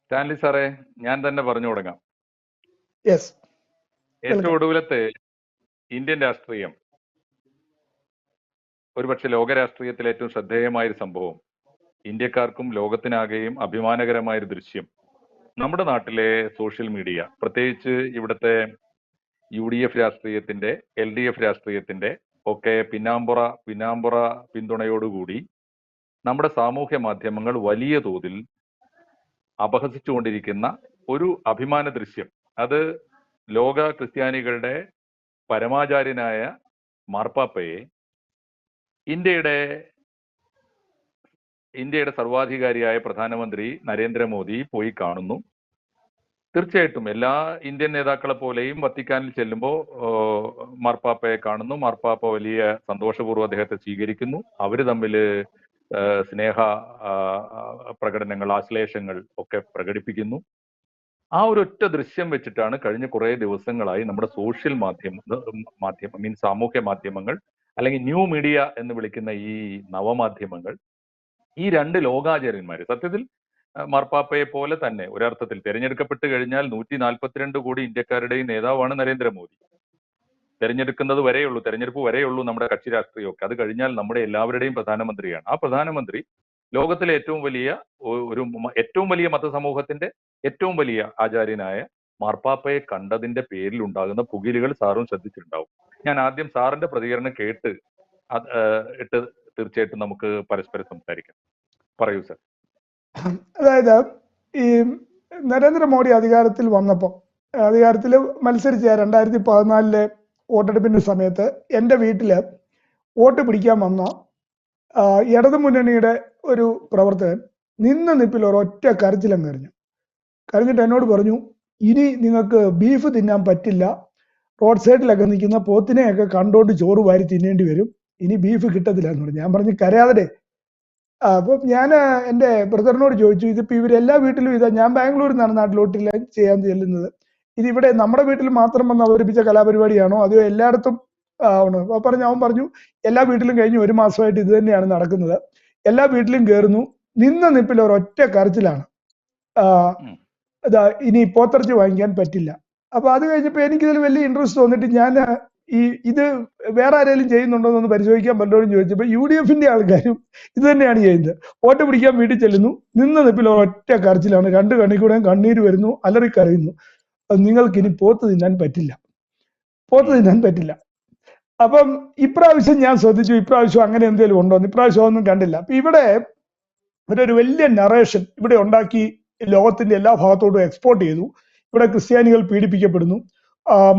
Stanley സാറേ, ഞാൻ തന്നെ പറഞ്ഞു തുടങ്ങാം. യെസ്, ഏറ്റവും ഒടുവിലത്തെ ഇന്ത്യൻ രാഷ്ട്രീയം, ഒരുപക്ഷെ ലോക രാഷ്ട്രീയത്തിലെ ഏറ്റവും ശ്രദ്ധേയമായൊരു സംഭവം, ഇന്ത്യക്കാർക്കും ലോകത്തിനാകെയും അഭിമാനകരമായൊരു ദൃശ്യം, നമ്മുടെ നാട്ടിലെ സോഷ്യൽ മീഡിയ, പ്രത്യേകിച്ച് ഇവിടുത്തെ UDF രാഷ്ട്രീയത്തിന്റെ, LDF രാഷ്ട്രീയത്തിന്റെ ഒക്കെ പിന്നാമ്പുറ പിന്തുണയോടുകൂടി നമ്മുടെ സാമൂഹ്യ മാധ്യമങ്ങൾ വലിയ തോതിൽ അപഹസിച്ചുകൊണ്ടിരിക്കുന്ന ഒരു അഭിമാന ദൃശ്യം. അത് ലോക ക്രിസ്ത്യാനികളുടെ പരമാചാര്യനായ മാർപ്പാപ്പയെ ഇന്ത്യയുടെ സർവാധികാരിയായ പ്രധാനമന്ത്രി നരേന്ദ്രമോദി പോയി കാണുന്നു. തീർച്ചയായിട്ടും എല്ലാ ഇന്ത്യൻ നേതാക്കളെ പോലെയും വത്തിക്കാനിൽ ചെല്ലുമ്പോൾ മാർപ്പാപ്പയെ കാണുന്നു. മാർപ്പാപ്പ വലിയ സന്തോഷപൂർവ്വം അദ്ദേഹത്തെ സ്വീകരിക്കുന്നു. അവര് തമ്മിൽ സ്നേഹ പ്രകടനങ്ങൾ, ആശ്ലേഷങ്ങൾ ഒക്കെ പ്രകടിപ്പിക്കുന്നു. ആ ഒരൊറ്റ ദൃശ്യം വെച്ചിട്ടാണ് കഴിഞ്ഞ കുറെ ദിവസങ്ങളായി നമ്മുടെ സോഷ്യൽ മാധ്യമം സാമൂഹ്യ മാധ്യമങ്ങൾ, അല്ലെങ്കിൽ ന്യൂ മീഡിയ എന്ന് വിളിക്കുന്ന ഈ നവമാധ്യമങ്ങൾ, ഈ രണ്ട് ലോകാചാര്യന്മാര്, സത്യത്തിൽ മാർപ്പാപ്പയെ പോലെ തന്നെ ഒരർത്ഥത്തിൽ തെരഞ്ഞെടുക്കപ്പെട്ട് കഴിഞ്ഞാൽ 142 കോടി ഇന്ത്യക്കാരുടെയും നേതാവാണ് നരേന്ദ്രമോദി. തെരഞ്ഞെടുപ്പ് വരെയുള്ളൂ നമ്മുടെ കക്ഷി രാഷ്ട്രീയമൊക്കെ. അത് കഴിഞ്ഞാൽ നമ്മുടെ എല്ലാവരുടെയും പ്രധാനമന്ത്രിയാണ്. ആ പ്രധാനമന്ത്രി ലോകത്തിലെ ഏറ്റവും വലിയ മതസമൂഹത്തിന്റെ ഏറ്റവും വലിയ ആചാര്യനായ മാർപ്പാപ്പയെ കണ്ടതിന്റെ പേരിൽ ഉണ്ടാകുന്ന പുകിലുകൾ സാറും ശ്രദ്ധിച്ചിട്ടുണ്ടാവും. ഞാൻ ആദ്യം സാറിന്റെ പ്രതികരണം കേട്ട് തീർച്ചയായിട്ടും നമുക്ക് പരസ്പരം സംസാരിക്കാം. പറയൂ സർ. അതായത് ഈ നരേന്ദ്രമോദി അധികാരത്തിൽ മത്സരിച്ച 2014 വോട്ടെടുപ്പിന്റെ സമയത്ത് എൻ്റെ വീട്ടില് വോട്ട് പിടിക്കാൻ വന്ന ഇടതുമുന്നണിയുടെ ഒരു പ്രവർത്തകൻ നിപ്പിൽ ഒരൊറ്റ കരച്ചിലങ്ങ് കരഞ്ഞിട്ട് എന്നോട് പറഞ്ഞു, ഇനി നിങ്ങൾക്ക് ബീഫ് തിന്നാൻ പറ്റില്ല, റോഡ് സൈഡിലൊക്കെ നിൽക്കുന്ന പോത്തിനെയൊക്കെ കണ്ടോണ്ട് ചോറ് വാരി തിന്നേണ്ടി വരും, ഇനി ബീഫ് കിട്ടത്തില്ല എന്ന് പറഞ്ഞു. ഞാൻ പറഞ്ഞു, കരയാതെ. അപ്പം ഞാൻ എൻ്റെ ബ്രദറിനോട് ചോദിച്ചു, ഇതിപ്പോൾ ഇവരെല്ലാ വീട്ടിലും ഇതാ, ഞാൻ ബാംഗ്ലൂരിൽ നിന്നാണ് നാട്ടിലോട്ടില്ല ചെയ്യാൻ ചെല്ലുന്നത്, ഇതിവിടെ നമ്മുടെ വീട്ടിൽ മാത്രം വന്ന് അവതരിപ്പിച്ച കലാപരിപാടിയാണോ അതോ എല്ലായിടത്തും ആണ്? അവൻ പറഞ്ഞു എല്ലാ വീട്ടിലും കഴിഞ്ഞ് 1 മാസമായിട്ട് ഇത് തന്നെയാണ് നടക്കുന്നത്, എല്ലാ വീട്ടിലും കയറുന്നു, നിപ്പിൽ ഒരൊറ്റ കരച്ചിലാണ്, ഇനി പോത്തിറച്ചി വാങ്ങിക്കാൻ പറ്റില്ല. അപ്പൊ അത് കഴിഞ്ഞപ്പോൾ എനിക്കിതിൽ വലിയ ഇൻട്രസ്റ്റ് തോന്നിട്ട് ഞാൻ ഇത് വേറെ ആരെങ്കിലും ചെയ്യുന്നുണ്ടോ എന്നൊന്ന് പരിശോധിക്കാൻ പലരോടും ചോദിച്ചപ്പോൾ UDFന്റെ ആൾക്കാരും ഇത് തന്നെയാണ് ചെയ്യുന്നത്. വോട്ട് പിടിക്കാൻ വീട്ടിൽ ചെല്ലുന്നു, നിപ്പിൽ ഒരൊറ്റ കരച്ചിലാണ്, 2 കണ്ണിൽ കൂടെ കണ്ണീര് വരുന്നു, അലറിക്കറിയുന്നു, നിങ്ങൾക്ക് ഇനി പോത്ത് തിന്നാൻ പറ്റില്ല. അപ്പം ഇപ്രാവശ്യം ഞാൻ ശ്രദ്ധിച്ചു, ഇപ്രാവശ്യം അങ്ങനെ എന്തെങ്കിലും ഉണ്ടോ എന്ന്. ഇപ്രാവശ്യം ഒന്നും കണ്ടില്ല. അപ്പൊ ഇവിടെ ഒരു വലിയ നറേഷൻ ഇവിടെ ഉണ്ടാക്കി ലോകത്തിന്റെ എല്ലാ ഭാഗത്തോട്ടും എക്സ്പോർട്ട് ചെയ്തു. ഇവിടെ ക്രിസ്ത്യാനികൾ പീഡിപ്പിക്കപ്പെടുന്നു,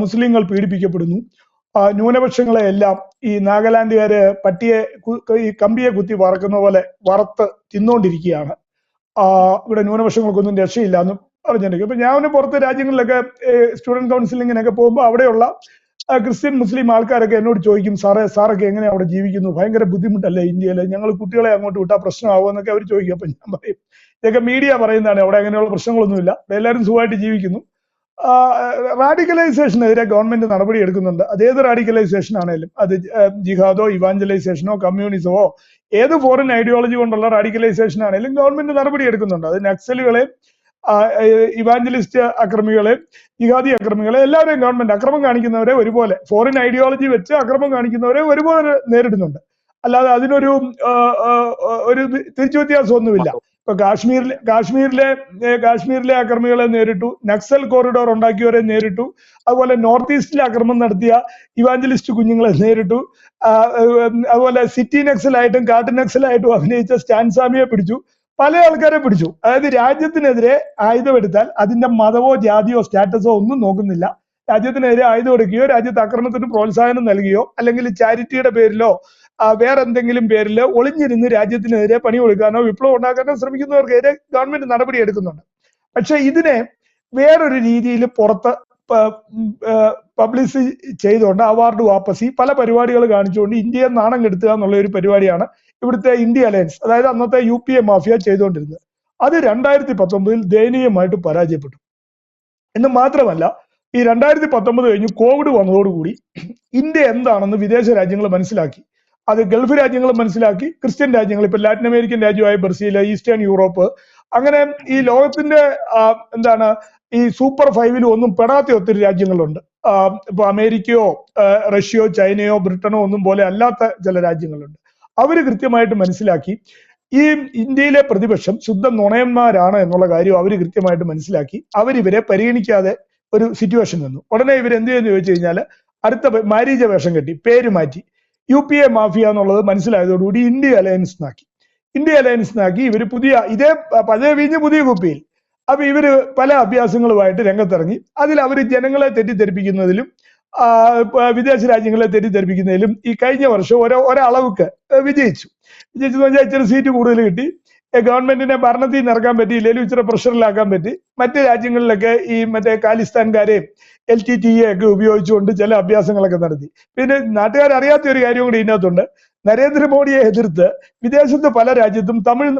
മുസ്ലിങ്ങൾ പീഡിപ്പിക്കപ്പെടുന്നു, ന്യൂനപക്ഷങ്ങളെ എല്ലാം ഈ നാഗാലാൻഡുകാര് ഈ കമ്പിയെ കുത്തി വറക്കുന്ന പോലെ വറുത്ത് തിന്നോണ്ടിരിക്കുകയാണ്. ഇവിടെ ന്യൂനപക്ഷങ്ങൾക്കൊന്നും രക്ഷയില്ല എന്ന് പറഞ്ഞിട്ടുണ്ടെങ്കിൽ. അപ്പൊ ഞാൻ പുറത്തെ രാജ്യങ്ങളിലൊക്കെ സ്റ്റുഡന്റ് കൗൺസിലിങ്ങിനൊക്കെ പോകുമ്പോൾ അവിടെയുള്ള ക്രിസ്ത്യൻ മുസ്ലിം ആൾക്കാരൊക്കെ എന്നോട് ചോദിക്കും, സാറൊക്കെ എങ്ങനെ അവിടെ ജീവിക്കുന്നു, ഭയങ്കര ബുദ്ധിമുട്ടല്ലേ ഇന്ത്യയിൽ, ഞങ്ങൾ കുട്ടികളെ അങ്ങോട്ട് വിട്ടാൽ പ്രശ്നമാകുമോ എന്നൊക്കെ അവർ ചോദിക്കും. അപ്പൊ ഞാൻ പറയും, ഇതൊക്കെ മീഡിയ പറയുന്നതാണ്, അവിടെ അങ്ങനെയുള്ള പ്രശ്നങ്ങളൊന്നുമില്ല, എല്ലാവരും സുഖമായിട്ട് ജീവിക്കുന്നു. റാഡിക്കലൈസേഷനെതിരെ ഗവൺമെന്റ് നടപടി എടുക്കുന്നുണ്ട്. അതേത് റാഡിക്കലൈസേഷൻ ആണെങ്കിലും, അത് ജിഹാദോ ഇവാഞ്ചലൈസേഷനോ കമ്മ്യൂണിസമോ ഏത് ഫോറിൻ ഐഡിയോളജി കൊണ്ടുള്ള റാഡിക്കലൈസേഷൻ ആണെങ്കിലും ഗവൺമെന്റ് നടപടി എടുക്കുന്നുണ്ട്. അത് നക്സലുകളെ, ഇവാഞ്ചലിസ്റ്റ് അക്രമികളെ, ജിഹാദി അക്രമികളെ എല്ലാവരെയും ഗവൺമെന്റ്, അക്രമം കാണിക്കുന്നവരെ ഒരുപോലെ, ഫോറിൻ ഐഡിയോളജി വെച്ച് അക്രമം കാണിക്കുന്നവരെ ഒരുപോലെ നേരിടുന്നുണ്ട്. അല്ലാതെ അതിനൊരു തിരിച്ചു വ്യത്യാസമൊന്നുമില്ല. ഇപ്പൊ കാശ്മീരിലെ അക്രമികളെ നേരിട്ടു, നക്സൽ കോറിഡോർ ഉണ്ടാക്കിയവരെ നേരിട്ടു, അതുപോലെ നോർത്ത് ഈസ്റ്റിലെ അക്രമം നടത്തിയ ഇവാഞ്ചലിസ്റ്റ് കുഞ്ഞുങ്ങളെ നേരിട്ടു, അതുപോലെ സിറ്റി നക്സലായിട്ടും കാട്ടു നക്സലായിട്ടും അഭിനയിച്ച സ്റ്റാൻസാമിയെ പിടിച്ചു, പല ആൾക്കാരെ പിടിച്ചു. അതായത് രാജ്യത്തിനെതിരെ ആയുധമെടുത്താൽ അതിന്റെ മതമോ ജാതിയോ സ്റ്റാറ്റസോ ഒന്നും നോക്കുന്നില്ല. രാജ്യത്തിനെതിരെ ആയുധം എടുക്കുകയോ രാജ്യത്ത് അക്രമത്തിന് പ്രോത്സാഹനം നൽകുകയോ അല്ലെങ്കിൽ ചാരിറ്റിയുടെ പേരിലോ വേറെ എന്തെങ്കിലും പേരിൽ ഒളിഞ്ഞിരുന്ന് രാജ്യത്തിനെതിരെ പണി കൊടുക്കാനോ വിപ്ലവം ഉണ്ടാക്കാനോ ശ്രമിക്കുന്നവർക്കെതിരെ ഗവൺമെന്റ് നടപടി എടുക്കുന്നുണ്ട്. പക്ഷെ ഇതിനെ വേറൊരു രീതിയിൽ പുറത്ത് പബ്ലിസിറ്റി ചെയ്തുകൊണ്ട് അവാർഡ് വാപ്പസി പല പരിപാടികൾ കാണിച്ചുകൊണ്ട് ഇന്ത്യയെ നാണം കെടുത്തുക എന്നുള്ള ഒരു പരിപാടിയാണ് ഇവിടുത്തെ ഇന്ത്യ അലയൻസ്, അതായത് അന്നത്തെ UPA മാഫിയ ചെയ്തുകൊണ്ടിരുന്നത്. അത് 2019 ദയനീയമായിട്ട് പരാജയപ്പെട്ടു. എന്ന് മാത്രമല്ല, ഈ 2019 കഴിഞ്ഞ് കോവിഡ് വന്നതോടുകൂടി ഇന്ത്യ എന്താണെന്ന് വിദേശ രാജ്യങ്ങൾ മനസ്സിലാക്കി. അത് ഗൾഫ് രാജ്യങ്ങൾ മനസ്സിലാക്കി, ക്രിസ്ത്യൻ രാജ്യങ്ങൾ, ഇപ്പൊ ലാറ്റിൻ അമേരിക്കൻ രാജ്യമായ ബ്രസീൽ, ഈസ്റ്റേൺ യൂറോപ്പ്, അങ്ങനെ ഈ ലോകത്തിന്റെ എന്താണ് ഈ സൂപ്പർ ഫൈവിലും ഒന്നും പെടാത്ത ഒത്തിരി രാജ്യങ്ങളുണ്ട്. ഇപ്പൊ അമേരിക്കയോ റഷ്യയോ ചൈനയോ ബ്രിട്ടനോ ഒന്നും പോലെ അല്ലാത്ത ചില രാജ്യങ്ങളുണ്ട്. അവര് കൃത്യമായിട്ട് മനസ്സിലാക്കി ഈ ഇന്ത്യയിലെ പ്രതിപക്ഷം ശുദ്ധ നുണയന്മാരാണ് എന്നുള്ള കാര്യം അവർ കൃത്യമായിട്ട് മനസ്സിലാക്കി അവരിവരെ പരിഗണിക്കാതെ ഒരു സിറ്റുവേഷൻ വന്നു. ഉടനെ ഇവർ എന്ത് ചെയ്യുന്നു ചോദിച്ചു കഴിഞ്ഞാൽ അടുത്ത മാരീജ വേഷം കെട്ടി പേര് മാറ്റി UPA മാഫിയ എന്നുള്ളത് മനസ്സിലായതോടുകൂടി ഇന്ത്യ അലയൻസിനാക്കി. ഇവര് പുതിയ ഇതേ പഴയ വീഞ്ഞ് പുതിയ കുപ്പിയിൽ. അപ്പൊ ഇവര് പല അഭ്യാസങ്ങളുമായിട്ട് രംഗത്തിറങ്ങി. അതിൽ അവർ ജനങ്ങളെ തെറ്റിദ്ധരിപ്പിക്കുന്നതിലും വിദേശ രാജ്യങ്ങളെ തെറ്റിദ്ധരിപ്പിക്കുന്നതിലും ഈ കഴിഞ്ഞ വർഷം ഒരളവുക്ക് വിജയിച്ചെന്ന് പറഞ്ഞാൽ ഇച്ചിരി സീറ്റ് കൂടുതൽ കിട്ടി. ഗവൺമെന്റിനെ ഭരണത്തിൽ നിന്ന് ഇറക്കാൻ പറ്റിയില്ലെങ്കിലും ഇച്ചിരി പ്രഷറിലാക്കാൻ പറ്റി. മറ്റ് രാജ്യങ്ങളിലൊക്കെ ഈ മറ്റേ ഖാലിസ്ഥാൻകാരെയും LTTE ഒക്കെ ഉപയോഗിച്ചുകൊണ്ട് ചില അഭ്യാസങ്ങളൊക്കെ നടത്തി. പിന്നെ നാട്ടുകാരറിയാത്ത ഒരു കാര്യം കൂടി ഇതിനകത്തുണ്ട്. നരേന്ദ്രമോദിയെ എതിർത്ത് വിദേശത്ത് പല രാജ്യത്തും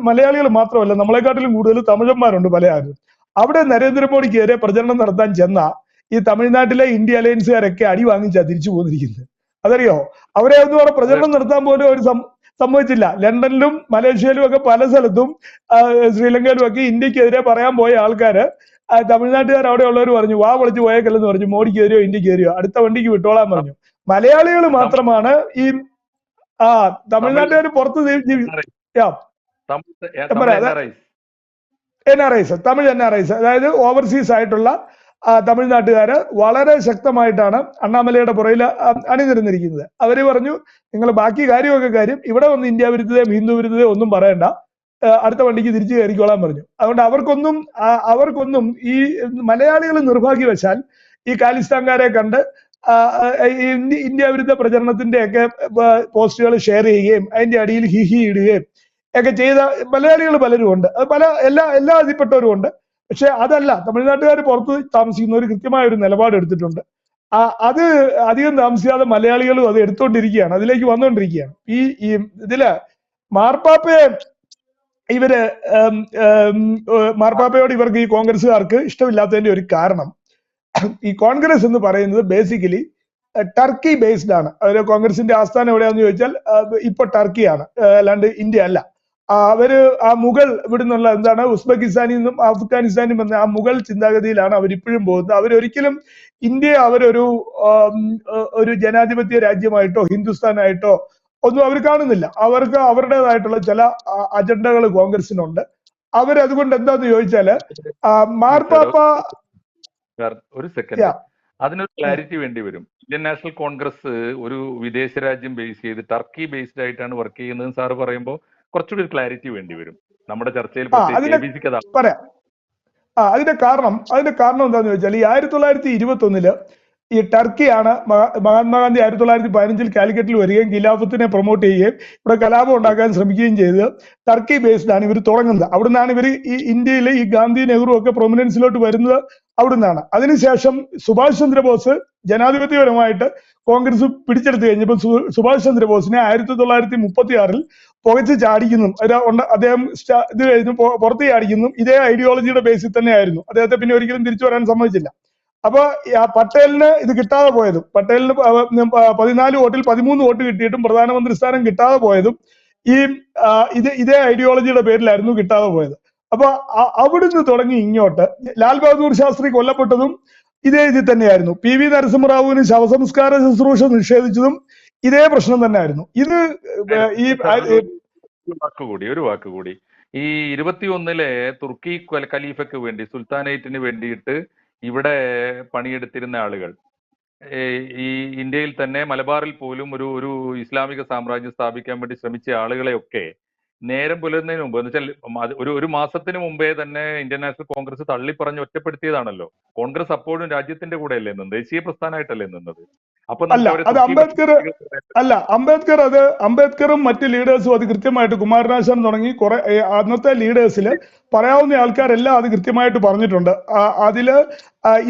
മലയാളികൾ മാത്രമല്ല നമ്മളെക്കാട്ടിലും കൂടുതൽ തമിഴന്മാരുണ്ട് പലരും. അവിടെ നരേന്ദ്രമോദിക്കെതിരെ പ്രചരണം നടത്താൻ ചെന്ന ഈ തമിഴ്നാട്ടിലെ ഇന്ത്യ അലയൻസുകാരൊക്കെ അടി വാങ്ങിച്ചാ തിരിച്ചു പോന്നിരിക്കുന്നത്. അതറിയോ? അവരെ ഒന്നും അവിടെ പ്രചരണം നടത്താൻ പോലും അവർ സമ്മതിച്ചില്ല. ലണ്ടനിലും മലേഷ്യയിലും ഒക്കെ പല സ്ഥലത്തും ശ്രീലങ്കയിലും ഒക്കെ ഇന്ത്യക്കെതിരെ പറയാൻ പോയ ആൾക്കാര് തമിഴ്നാട്ടുകാർ അവിടെ ഉള്ളവർ പറഞ്ഞു വാ വിളിച്ച് പോയേക്കല്ലെന്ന് പറഞ്ഞു. മോഡിക്കെതിരെയോ ഇന്ത്യക്കെതിരെയോ അടുത്ത വണ്ടിക്ക് വിട്ടോളാൻ പറഞ്ഞു. മലയാളികൾ മാത്രമാണ് ഈ തമിഴ്നാട്ടുകാർ പുറത്ത് NRIs തമിഴ് NRIs അതായത് ഓവർസീസ് ആയിട്ടുള്ള തമിഴ്നാട്ടുകാര് വളരെ ശക്തമായിട്ടാണ് അണ്ണാമലയുടെ പുറയിൽ അണിനിരന്നിരിക്കുന്നത്. അവര് പറഞ്ഞു നിങ്ങൾ ബാക്കി കാര്യം ഇവിടെ വന്ന് ഇന്ത്യ വിരുദ്ധതയും ഹിന്ദു വിരുദ്ധതയും ഒന്നും പറയണ്ട, അടുത്ത വണ്ടിക്ക് തിരിച്ചു കയറിക്കോളാൻ പറഞ്ഞു. അതുകൊണ്ട് അവർക്കൊന്നും ഈ മലയാളികൾ നിർഭാഗ്യവശാൽ ഈ ഖാലിസ്ഥാൻകാരെ കണ്ട് ഇന്ത്യ വിരുദ്ധ പ്രചരണത്തിന്റെ ഒക്കെ പോസ്റ്റുകൾ ഷെയർ ചെയ്യുകയും അതിന്റെ അടിയിൽ ഹിഹി ഇടുകയും ഒക്കെ ചെയ്ത മലയാളികൾ പലരും ഉണ്ട്. അത് എല്ലാ അതിൽപ്പെട്ടവരും ഉണ്ട്. പക്ഷെ അതല്ല, തമിഴ്നാട്ടുകാർ പുറത്ത് താമസിക്കുന്നവർ കൃത്യമായ ഒരു നിലപാട് എടുത്തിട്ടുണ്ട്. അത് അധികം താമസിയാതെ മലയാളികളും അത് എടുത്തുകൊണ്ടിരിക്കുകയാണ്, അതിലേക്ക് വന്നുകൊണ്ടിരിക്കുകയാണ്. ഈ ഇതില് മാർപ്പാപ്പയോട് ഇവർക്ക് ഈ കോൺഗ്രസ്സുകാർക്ക് ഇഷ്ടമില്ലാത്തതിന്റെ ഒരു കാരണം, ഈ കോൺഗ്രസ് എന്ന് പറയുന്നത് ബേസിക്കലി ടർക്കി ബേസ്ഡ് ആണ്. അതിൽ കോൺഗ്രസിന്റെ ആസ്ഥാനം എവിടെയാണെന്ന് ചോദിച്ചാൽ ഇപ്പൊ ടർക്കിയാണ്, അല്ലാണ്ട് ഇന്ത്യ അല്ല. അവര് മുഗൾ ഇവിടുന്നുള്ള എന്താണ് ഉസ്ബെക്കിസ്ഥാനിൽ നിന്നും അഫ്ഗാനിസ്ഥാനിൽ നിന്നും വന്ന മുഗൾ ചിന്താഗതിയിലാണ് അവരിപ്പോഴും പോകുന്നത്. അവരൊരിക്കലും ഇന്ത്യയെ ഒരു ജനാധിപത്യ രാജ്യമായിട്ടോ ഹിന്ദുസ്ഥാനായിട്ടോ ഒന്നും അവർ കാണുന്നില്ല. അവർക്ക് അവരുടേതായിട്ടുള്ള ചില അജണ്ടകൾ കോൺഗ്രസിനുണ്ട്. അവരതുകൊണ്ട് എന്താന്ന് ചോദിച്ചാല് മാർപ്പാപ്പ ഒരു സെക്കൻഡ് അതിനൊരു ക്ലാരിറ്റി വേണ്ടി വരും. ഇന്ത്യൻ നാഷണൽ കോൺഗ്രസ് ഒരു വിദേശ രാജ്യം ബേസ് ചെയ്ത് ടർക്കി ബേസ്ഡ് ആയിട്ടാണ് വർക്ക് ചെയ്യുന്നത് സാറ് പറയുമ്പോൾ കുറച്ചുകൂടി ഒരു ക്ലാരിറ്റി വേണ്ടി വരും നമ്മുടെ ചർച്ചയിൽ. പറയാം. അതിന്റെ കാരണം എന്താന്ന് വെച്ചാൽ ഈ 1921 ഈ ടർക്കിയാണ് മഹാത്മാഗാന്ധി 1915 കാലിക്കറ്റിൽ വരികയും ഖിലാഫത്തിനെ പ്രൊമോട്ട് ചെയ്യുകയും ഇവിടെ കലാപം ഉണ്ടാക്കാൻ ശ്രമിക്കുകയും ചെയ്ത് ടർക്കി ബേസ്ഡ് ആണ് ഇവർ തുടങ്ങുന്നത്. അവിടുന്നാണ് ഇവർ ഈ ഇന്ത്യയിൽ ഈ ഗാന്ധി നെഹ്റു ഒക്കെ പ്രൊമിനൻസിലോട്ട് വരുന്നത് അവിടുന്നാണ്. അതിനുശേഷം സുഭാഷ് ചന്ദ്രബോസ് ജനാധിപത്യപരമായിട്ട് കോൺഗ്രസ് പിടിച്ചെടുത്ത് കഴിഞ്ഞപ്പോൾ സുഭാഷ് ചന്ദ്രബോസിനെ 1936 പുകച്ച് ചാടിക്കുന്നു. അദ്ദേഹം ഇത് കഴിഞ്ഞ് പുറത്ത് ചാടിക്കുന്നു. ഇതേ ഐഡിയോളജിയുടെ ബേസിൽ തന്നെയായിരുന്നു. അദ്ദേഹത്തെ പിന്നെ ഒരിക്കലും തിരിച്ചു വരാൻ സമ്മതിച്ചില്ല. അപ്പൊ പട്ടേലിന് ഇത് കിട്ടാതെ പോയതും, പട്ടേലിന് 14 വോട്ടിൽ 13 വോട്ട് കിട്ടിയിട്ടും പ്രധാനമന്ത്രി സ്ഥാനം കിട്ടാതെ പോയതും ഇതേ ഐഡിയോളജിയുടെ പേരിലായിരുന്നു കിട്ടാതെ പോയത്. അപ്പൊ അവിടുന്ന് തുടങ്ങി ഇങ്ങോട്ട് ലാൽ ബഹദൂർ ശാസ്ത്രി കൊല്ലപ്പെട്ടതും ഇതേ ഇതിൽ തന്നെയായിരുന്നു. PV നരസിംഹറാവുവിന് ശവസംസ്കാര ശുശ്രൂഷ നിഷേധിച്ചതും ഇതേ പ്രശ്നം തന്നെയായിരുന്നു. ഇത് ഒരു വാക്കുകൂടി ഈ 21 തുർക്കി ഖലീഫയ്ക്ക് വേണ്ടി സുൽത്താനേറ്റിന് വേണ്ടിയിട്ട് ഇവിടെ പണിയെടുത്തിരുന്ന ആളുകൾ ഈ ഇന്ത്യയിൽ തന്നെ മലബാറിൽ പോലും ഒരു ഇസ്ലാമിക സാമ്രാജ്യം സ്ഥാപിക്കാൻ വേണ്ടി ശ്രമിച്ച ആളുകളെയൊക്കെ നേരം പുലരുന്നതിന് മുമ്പ് എന്ന് വെച്ചാൽ ഒരു മാസത്തിന് മുമ്പേ തന്നെ ഇന്ത്യൻ നാഷണൽ കോൺഗ്രസ് തള്ളിപ്പറഞ്ഞ് ഒറ്റപ്പെടുത്തിയതാണല്ലോ. കോൺഗ്രസ് അപ്പോഴും രാജ്യത്തിന്റെ കൂടെ അല്ലേ നിന്നത്, ദേശീയ പ്രസ്ഥാനമായിട്ടല്ലേ നിന്നത്. അപ്പൊ അംബേദ്കറും മറ്റ് ലീഡേഴ്സും അത് കൃത്യമായിട്ട് കുമാരനാശാൻ തുടങ്ങി കുറെ അന്നത്തെ ലീഡേഴ്സിൽ പറയാവുന്ന ആൾക്കാരെല്ലാം അത് കൃത്യമായിട്ട് പറഞ്ഞിട്ടുണ്ട്. അതില്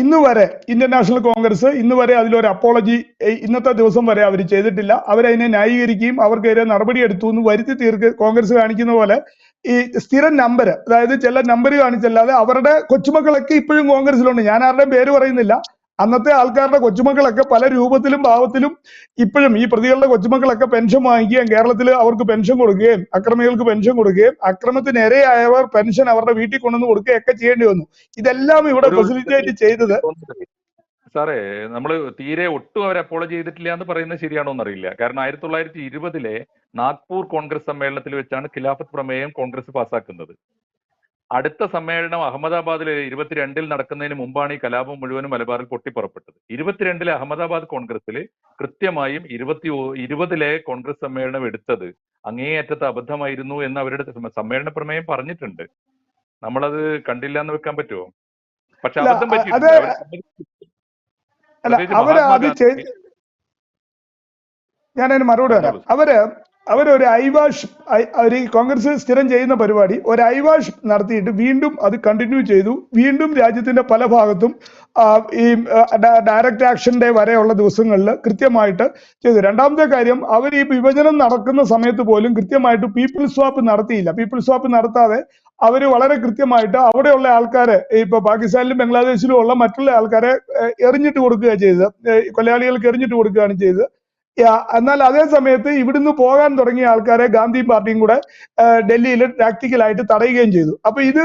ഇന്ന് വരെ ഇന്ത്യൻ നാഷണൽ കോൺഗ്രസ് ഇന്ന് വരെ അതിലൊരു അപ്പോളജി ഇന്നത്തെ ദിവസം വരെ അവർ ചെയ്തിട്ടില്ല. അവരതിനെ ന്യായീകരിക്കുകയും അവർക്കെതിരെ നടപടിയെടുത്തു എന്ന് വരുത്തി തീർക്ക് കോൺഗ്രസ് കാണിക്കുന്ന പോലെ ഈ സ്ഥിരം നമ്പർ, അതായത് ചില നമ്പർ കാണിച്ചല്ലാതെ അവരുടെ കൊച്ചുമക്കളൊക്കെ ഇപ്പോഴും കോൺഗ്രസിലുണ്ട്. ഞാൻ ആരുടെയും പേര് പറയുന്നില്ല. അന്നത്തെ ആൾക്കാരുടെ കൊച്ചുമക്കളൊക്കെ പല രൂപത്തിലും ഭാവത്തിലും ഇപ്പോഴും ഈ പ്രതികളുടെ കൊച്ചുമക്കളൊക്കെ പെൻഷൻ വാങ്ങിക്കുകയും കേരളത്തിൽ അവർക്ക് പെൻഷൻ കൊടുക്കുകയും അക്രമികൾക്ക് പെൻഷൻ കൊടുക്കുകയും അക്രമത്തിന് ഇരയായവർ പെൻഷൻ അവരുടെ വീട്ടിൽ കൊണ്ടുവന്ന് കൊടുക്കുകയൊക്കെ ചെയ്യേണ്ടി വന്നു. ഇതെല്ലാം ഇവിടെ ഫെസിലിറ്റേറ്റ് ചെയ്തത്. സാറേ, നമ്മൾ തീരെ ഒട്ടും അവർ അപ്പോളജി ചെയ്തിട്ടില്ല എന്ന് പറയുന്നത് ശരിയാണോ എന്നറിയില്ല. കാരണം 1920 നാഗ്പൂർ കോൺഗ്രസ് സമ്മേളനത്തിൽ വെച്ചാണ് ഖിലാഫത്ത് പ്രമേയം കോൺഗ്രസ് പാസ്സാക്കുന്നത്. അടുത്ത സമ്മേളനം അഹമ്മദാബാദിൽ 22 നടക്കുന്നതിന് മുമ്പാണ് ഈ കലാപം മുഴുവനും മലബാറിൽ പൊട്ടിപ്പുറപ്പെട്ടത്. 22 അഹമ്മദാബാദ് കോൺഗ്രസിൽ കൃത്യമായും 20 കോൺഗ്രസ് സമ്മേളനം എടുത്തത് അങ്ങേയറ്റത്തെ അബദ്ധമായിരുന്നു എന്ന് അവരുടെ സമ്മേളന പ്രമേയം പറഞ്ഞിട്ടുണ്ട്. നമ്മളത് കണ്ടില്ല എന്ന് വെക്കാൻ പറ്റുമോ? പക്ഷെ അബദ്ധം പറ്റിയിട്ടുണ്ട്. ഞാനതിന് മറുപടി വരാം. അവരൊരു ഐവാഷ്, അവർ കോൺഗ്രസ് സ്ഥിരം ചെയ്യുന്ന പരിപാടി ഒരു ഐവാഷ് നടത്തിയിട്ട് വീണ്ടും അത് കണ്ടിന്യൂ ചെയ്തു. വീണ്ടും രാജ്യത്തിന്റെ പല ഭാഗത്തും ഈ ഡയറക്റ്റ് ആക്ഷൻ ഡേ വരെയുള്ള ദിവസങ്ങളിൽ കൃത്യമായിട്ട് ചെയ്തു. രണ്ടാമത്തെ കാര്യം, അവർ ഈ വിഭജനം നടക്കുന്ന സമയത്ത് പോലും കൃത്യമായിട്ട് പീപ്പിൾ സ്വാപ്പ് നടത്തിയില്ല. പീപ്പിൾ സ്വാപ്പ് നടത്താതെ അവര് വളരെ കൃത്യമായിട്ട് അവിടെയുള്ള ആൾക്കാരെ, ഇപ്പൊ പാകിസ്ഥാനിലും ബംഗ്ലാദേശിലും ഉള്ള മറ്റുള്ള ആൾക്കാരെ എറിഞ്ഞിട്ട് കൊടുക്കുകയാണ് ചെയ്തത്, കൊലയാളികൾക്ക് എറിഞ്ഞിട്ട് കൊടുക്കുകയാണ് ചെയ്തത്. എന്നാൽ അതേ സമയത്ത് ഇവിടുന്ന് പോകാൻ തുടങ്ങിയ ആൾക്കാരെ ഗാന്ധിയും പാർട്ടിയും കൂടെ ഡൽഹിയിൽ ടാക്ടിക്കലായിട്ട് തടയുകയും ചെയ്തു. അപ്പൊ ഇത്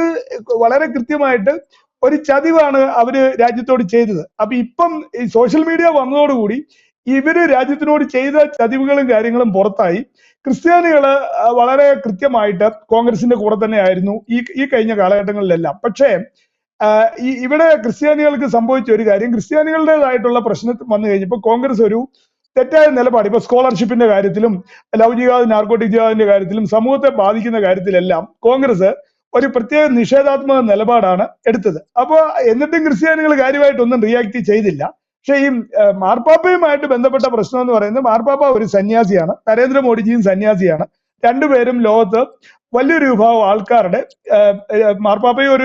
വളരെ കൃത്യമായിട്ട് ഒരു ചതിവാണ് അവര് രാജ്യത്തോട് ചെയ്തത്. അപ്പൊ ഇപ്പം ഈ സോഷ്യൽ മീഡിയ വന്നതോടുകൂടി ഇവര് രാജ്യത്തിനോട് ചെയ്ത ചതിവുകളും കാര്യങ്ങളും പുറത്തായി. ക്രിസ്ത്യാനികള് വളരെ കൃത്യമായിട്ട് കോൺഗ്രസിന്റെ കൂടെ തന്നെ ആയിരുന്നു ഈ കഴിഞ്ഞ കാലഘട്ടങ്ങളിലെല്ലാം. പക്ഷേ ഇവിടെ ക്രിസ്ത്യാനികൾക്ക് സംഭവിച്ച ഒരു കാര്യം, ക്രിസ്ത്യാനികളുടേതായിട്ടുള്ള പ്രശ്നം വന്നു കഴിഞ്ഞപ്പോൾ കോൺഗ്രസ് ഒരു തെറ്റായ നിലപാട്, ഇപ്പൊ സ്കോളർഷിപ്പിന്റെ കാര്യത്തിലും ലവ് ജിഹാദ്, നാർക്കോട്ടിക് ജിഹാദിന്റെ കാര്യത്തിലും സമൂഹത്തെ ബാധിക്കുന്ന കാര്യത്തിലെല്ലാം കോൺഗ്രസ് ഒരു പ്രത്യേക നിഷേധാത്മക നിലപാടാണ് എടുത്തത്. അപ്പൊ എന്നിട്ടും ക്രിസ്ത്യാനികൾ കാര്യമായിട്ടൊന്നും റിയാക്ട് ചെയ്തില്ല. പക്ഷെ ഈ മാർപ്പാപ്പയുമായിട്ട് ബന്ധപ്പെട്ട പ്രശ്നം എന്ന് പറയുന്നത്, മാർപ്പാപ്പ ഒരു സന്യാസിയാണ്, നരേന്ദ്രമോദിജിയും സന്യാസിയാണ്. രണ്ടുപേരും ലോകത്ത് വലിയൊരു വിഭാഗം ആൾക്കാരുടെ, മാർപ്പാപ്പയും ഒരു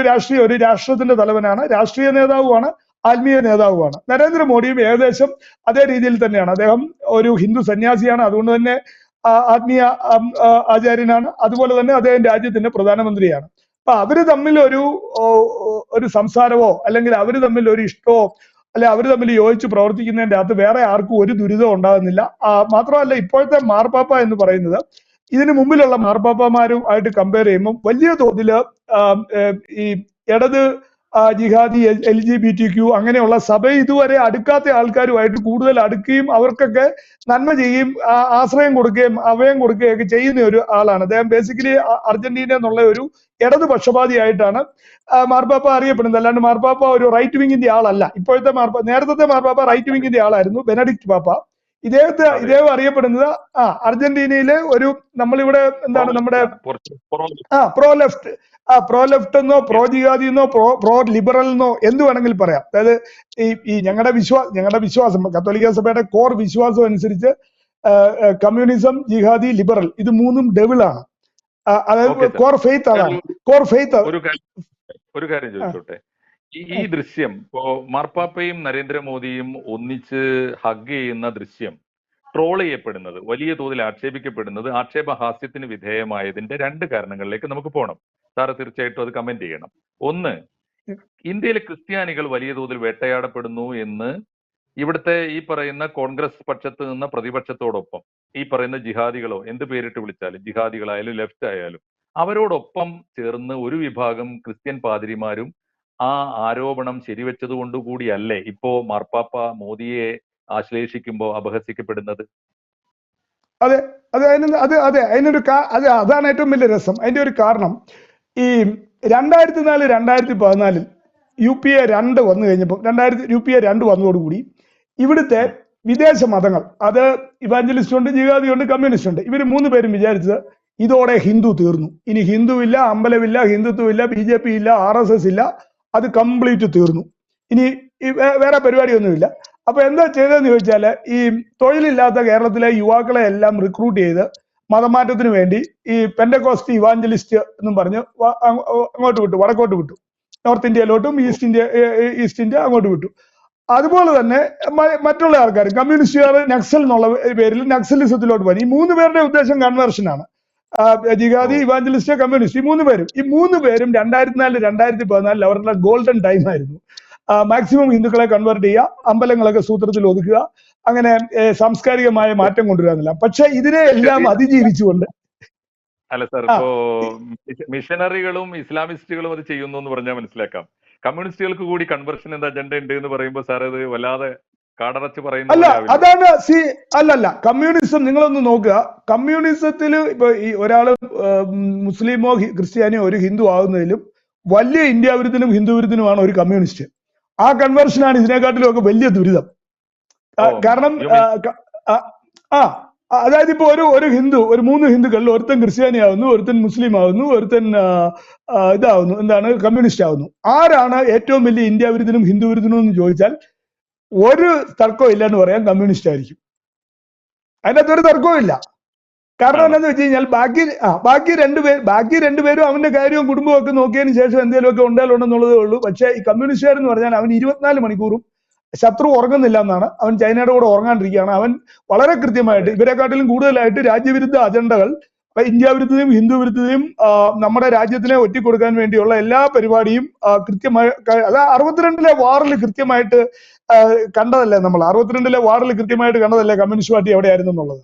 രാഷ്ട്രത്തിന്റെ തലവനാണ്, രാഷ്ട്രീയ നേതാവുമാണ്, ആത്മീയ നേതാവുമാണ്. നരേന്ദ്രമോദിയും ഏകദേശം അതേ രീതിയിൽ തന്നെയാണ്. അദ്ദേഹം ഒരു ഹിന്ദു സന്യാസിയാണ്, അതുകൊണ്ട് തന്നെ ആത്മീയ ആചാര്യനാണ്. അതുപോലെ തന്നെ അദ്ദേഹം രാജ്യത്തിന്റെ പ്രധാനമന്ത്രിയാണ്. അപ്പൊ അവര് തമ്മിൽ ഒരു സംസാരമോ അല്ലെങ്കിൽ അവര് തമ്മിൽ ഒരു ഇഷ്ടമോ അല്ലെ അവർ തമ്മിൽ യോജിച്ച് പ്രവർത്തിക്കുന്നതിന്റെ അകത്ത് വേറെ ആർക്കും ഒരു ദുരിതം ഉണ്ടാകുന്നില്ല. മാത്രമല്ല, ഇപ്പോഴത്തെ മാർപ്പാപ്പ എന്ന് പറയുന്നത് ഇതിനു മുമ്പിലുള്ള മാർപ്പാപ്പമാരുമായിട്ട് കമ്പയർ ചെയ്യുമ്പോൾ വലിയ തോതിൽ ഈ ഇടത് ജിഹാദി, LGBTQ അങ്ങനെയുള്ള സഭ ഇതുവരെ അടുക്കാത്ത ആൾക്കാരുമായിട്ട് കൂടുതൽ അടുക്കുകയും അവർക്കൊക്കെ നന്മ ചെയ്യുകയും ആശ്രയം കൊടുക്കുകയും അഭയം കൊടുക്കുകയൊക്കെ ചെയ്യുന്ന ഒരു ആളാണ് അദ്ദേഹം. ബേസിക്കലി അർജന്റീന എന്നുള്ള ഒരു ഇടതുപക്ഷപാതിയായിട്ടാണ് മാർപ്പാപ്പ അറിയപ്പെടുന്നത്. അല്ലാണ്ട് മാർപ്പാപ്പ ഒരു റൈറ്റ് വിങ്ങിന്റെ ആളല്ല. ഇപ്പോഴത്തെ നേരത്തെ മാർപ്പാപ്പ റൈറ്റ് വിങ്ങിന്റെ ആളായിരുന്നു, ബെനഡിക്ട് പാപ്പ. ഇദ്ദേഹം അറിയപ്പെടുന്നത് അർജന്റീനയിലെ ഒരു, നമ്മളിവിടെ എന്താണ് നമ്മുടെ പ്രോ ലെഫ്റ്റ് എന്നോ പ്രോ ജിഹാദി എന്നോ പ്രോ ലിബറൽ എന്നോ എന്ത് വേണമെങ്കിൽ പറയാം. അതായത് ഈ ഞങ്ങളുടെ വിശ്വാസം കത്തോലിക്ക സഭയുടെ കോർ വിശ്വാസം അനുസരിച്ച് കമ്മ്യൂണിസം, ജിഹാദി, ലിബറൽ ഇത് മൂന്നും ഡെവിളാണ്. അതായത് കോർ ഫെയ്ത്ത് അതാണ്. Core faith. ഒരു കാര്യം ചോദിച്ചോട്ടെ, ഈ ദൃശ്യം ഇപ്പോ മാർപ്പാപ്പയും നരേന്ദ്രമോദിയും ഒന്നിച്ച് ഹഗ് ചെയ്യുന്ന ദൃശ്യം ട്രോൾ ചെയ്യപ്പെടുന്നത്, വലിയ തോതിൽ ആക്ഷേപിക്കപ്പെടുന്നത്, ആക്ഷേപഹാസ്യത്തിന് വിധേയമായതിന്റെ 2 കാരണങ്ങളിലേക്ക് നമുക്ക് പോകണം. സാറ് തീർച്ചയായിട്ടും അത് കമന്റ് ചെയ്യണം. ഒന്ന്, ഇന്ത്യയിലെ ക്രിസ്ത്യാനികൾ വലിയ തോതിൽ വേട്ടയാടപ്പെടുന്നു എന്ന് ഇവിടുത്തെ ഈ പറയുന്ന കോൺഗ്രസ് പക്ഷത്ത് നിന്ന് പ്രതിപക്ഷത്തോടൊപ്പം ഈ പറയുന്ന ജിഹാദികളോ എന്ത് പേരിട്ട് വിളിച്ചാലും, ജിഹാദികളായാലും ലെഫ്റ്റ് ആയാലും, അവരോടൊപ്പം ചേർന്ന് ഒരു വിഭാഗം ക്രിസ്ത്യൻ പാതിരിമാരും ആ ആരോപണം ശരിവെച്ചത് കൊണ്ടുകൂടിയല്ലേ ഇപ്പോ മാർപ്പാപ്പ മോദിയെ ആശ്ലേഷിക്കുമ്പോ അപഹസിക്കപ്പെടുന്നത്? അതെ അതാണ് ഏറ്റവും വലിയ രസം. അതിന്റെ ഒരു കാരണം, ഈ 2004, 2014 UPA 2 വന്നു കഴിഞ്ഞപ്പോൾ, UPA 2 വന്നതോടുകൂടി ഇവിടുത്തെ വിദേശ മതങ്ങൾ, അത് ഇവാഞ്ചലിസ്റ്റ് ഉണ്ട്, ജിഹാദി ഉണ്ട്, കമ്മ്യൂണിസ്റ്റ് ഉണ്ട്, ഇവർ 3 പേരും വിചാരിച്ചത് ഇതോടെ ഹിന്ദു തീർന്നു, ഇനി ഹിന്ദുവില്ല, അമ്പലമില്ല, ഹിന്ദുത്വമില്ല, BJP ഇല്ല, RSS ഇല്ല, അത് കംപ്ലീറ്റ് തീർന്നു, ഇനി വേറെ പരിപാടിയൊന്നുമില്ല. അപ്പൊ എന്താ ചെയ്തതെന്ന് ചോദിച്ചാല്, ഈ തൊഴിലില്ലാത്ത കേരളത്തിലെ യുവാക്കളെ എല്ലാം റിക്രൂട്ട് ചെയ്ത് മതമാറ്റത്തിന് വേണ്ടി ഈ പെന്റക്കോസ്റ്റ് ഇവാഞ്ചലിസ്റ്റ് എന്നും പറഞ്ഞ് അങ്ങോട്ട് വിട്ടു, വടക്കോട്ട് വിട്ടു, നോർത്ത് ഇന്ത്യയിലോട്ടും ഈസ്റ്റ് ഇന്ത്യ അങ്ങോട്ട് വിട്ടു. അതുപോലെ തന്നെ മറ്റുള്ള ആൾക്കാർ, കമ്മ്യൂണിസ്റ്റുകാർ നക്സൽ എന്നുള്ള പേരിൽ നക്സലിസത്തിലോട്ട് പോയി. ഈ 3 പേരുടെ ഉദ്ദേശം കൺവേർഷനാണ്. ജിഹാദി, ഇവാഞ്ചലിസ്റ്റ്, കമ്മ്യൂണിസ്റ്റ്, ഈ 3 പേരും 2004, 2014 അവരുടെ ഗോൾഡൻ ടൈം ആയിരുന്നു. മാക്സിമം ഹിന്ദുക്കളെ കൺവേർട്ട് ചെയ്യുക, അമ്പലങ്ങളൊക്കെ സൂത്രത്തിൽ ഒതുക്കുക, അങ്ങനെ സാംസ്കാരികമായ മാറ്റം കൊണ്ടുവരാന്നില്ല. പക്ഷെ ഇതിനെ എല്ലാം അതിജീവിച്ചുകൊണ്ട് അല്ല സാർ, ഇപ്പോ മിഷനറികളും ഇസ്ലാമിസ്റ്റുകളും അത് ചെയ്യുന്നു എന്ന് പറഞ്ഞാൽ മനസ്സിലാക്കാം. കമ്മ്യൂണിസ്റ്റുകൾക്ക് കൂടി കൺവെർഷൻ എന്ന അജണ്ട ഉണ്ട് എന്ന് പറയുമ്പോൾ സാർ അത് വല്ലാതെ കാടറച്ച് പറയുന്ന അല്ല, അതാണ് അല്ലല്ല കമ്മ്യൂണിസം നിങ്ങളൊന്ന് നോക്കുക. കമ്മ്യൂണിസത്തിൽ ഇപ്പൊ ഈ ഒരാള് മുസ്ലിമോ ക്രിസ്ത്യാനിയോ ഒരു ഹിന്ദു ആകുന്നതിലും വലിയ ഇന്ത്യ വിരുദ്ധനും ഹിന്ദു വിരുദ്ധനുമാണ് ഒരു കമ്മ്യൂണിസ്റ്റ്. ആ കൺവേർഷനാണ് ഇതിനെക്കാട്ടിലും ഒക്കെ വലിയ ദുരിതം. കാരണം അതായത് ഇപ്പൊ ഒരു ഹിന്ദു, ഒരു 3 ഹിന്ദുക്കളിൽ ഒരുത്തൻ ക്രിസ്ത്യാനി ആവുന്നു, ഒരുത്തൻ മുസ്ലിം ആവുന്നു, ഒരുത്തൻ ഇതാവുന്നു, എന്താണ് കമ്മ്യൂണിസ്റ്റ് ആവുന്നു. ആരാണ് ഏറ്റവും വലിയ ഇന്ത്യ വിരുദ്ധനും ഹിന്ദു വിരുദ്ധനും എന്ന് ചോദിച്ചാൽ ഒരു തർക്കവും ഇല്ല എന്ന് പറയാൻ കമ്മ്യൂണിസ്റ്റ് ആയിരിക്കും. അതിനകത്ത് ഒരു തർക്കവും ഇല്ല. കാരണം എന്താണെന്ന് വെച്ച് കഴിഞ്ഞാൽ ബാക്കി രണ്ടുപേരും അവന്റെ കാര്യവും കുടുംബവും ഒക്കെ നോക്കിയതിന് ശേഷം എന്തെങ്കിലുമൊക്കെ ഉണ്ടായാലുണ്ടെന്നുള്ളതേ ഉള്ളൂ. പക്ഷേ ഈ കമ്മ്യൂണിസ്റ്റുകാരെന്ന് പറഞ്ഞാൽ അവൻ 24 മണിക്കൂറും ശത്രു ഉറങ്ങുന്നില്ല എന്നാണ്. അവൻ ചൈനയുടെ കൂടെ ഉറങ്ങാണ്ടിരിക്കുകയാണ്. അവൻ വളരെ കൃത്യമായിട്ട് ഇവരെക്കാട്ടിലും കൂടുതലായിട്ട് രാജ്യവിരുദ്ധ അജണ്ടകൾ, ഇന്ത്യ വിരുദ്ധതയും ഹിന്ദു വിരുദ്ധതയും നമ്മുടെ രാജ്യത്തിനെ ഒറ്റിക്കൊടുക്കാൻ വേണ്ടിയുള്ള എല്ലാ പരിപാടിയും കൃത്യമായി, അത് 62-ലെ വാറിൽ കൃത്യമായിട്ട് കണ്ടതല്ലേ നമ്മൾ. 62-ലെ വാറിൽ കൃത്യമായിട്ട് കണ്ടതല്ലേ കമ്മ്യൂണിസ്റ്റ് പാർട്ടി എവിടെയായിരുന്നു എന്നുള്ളത്.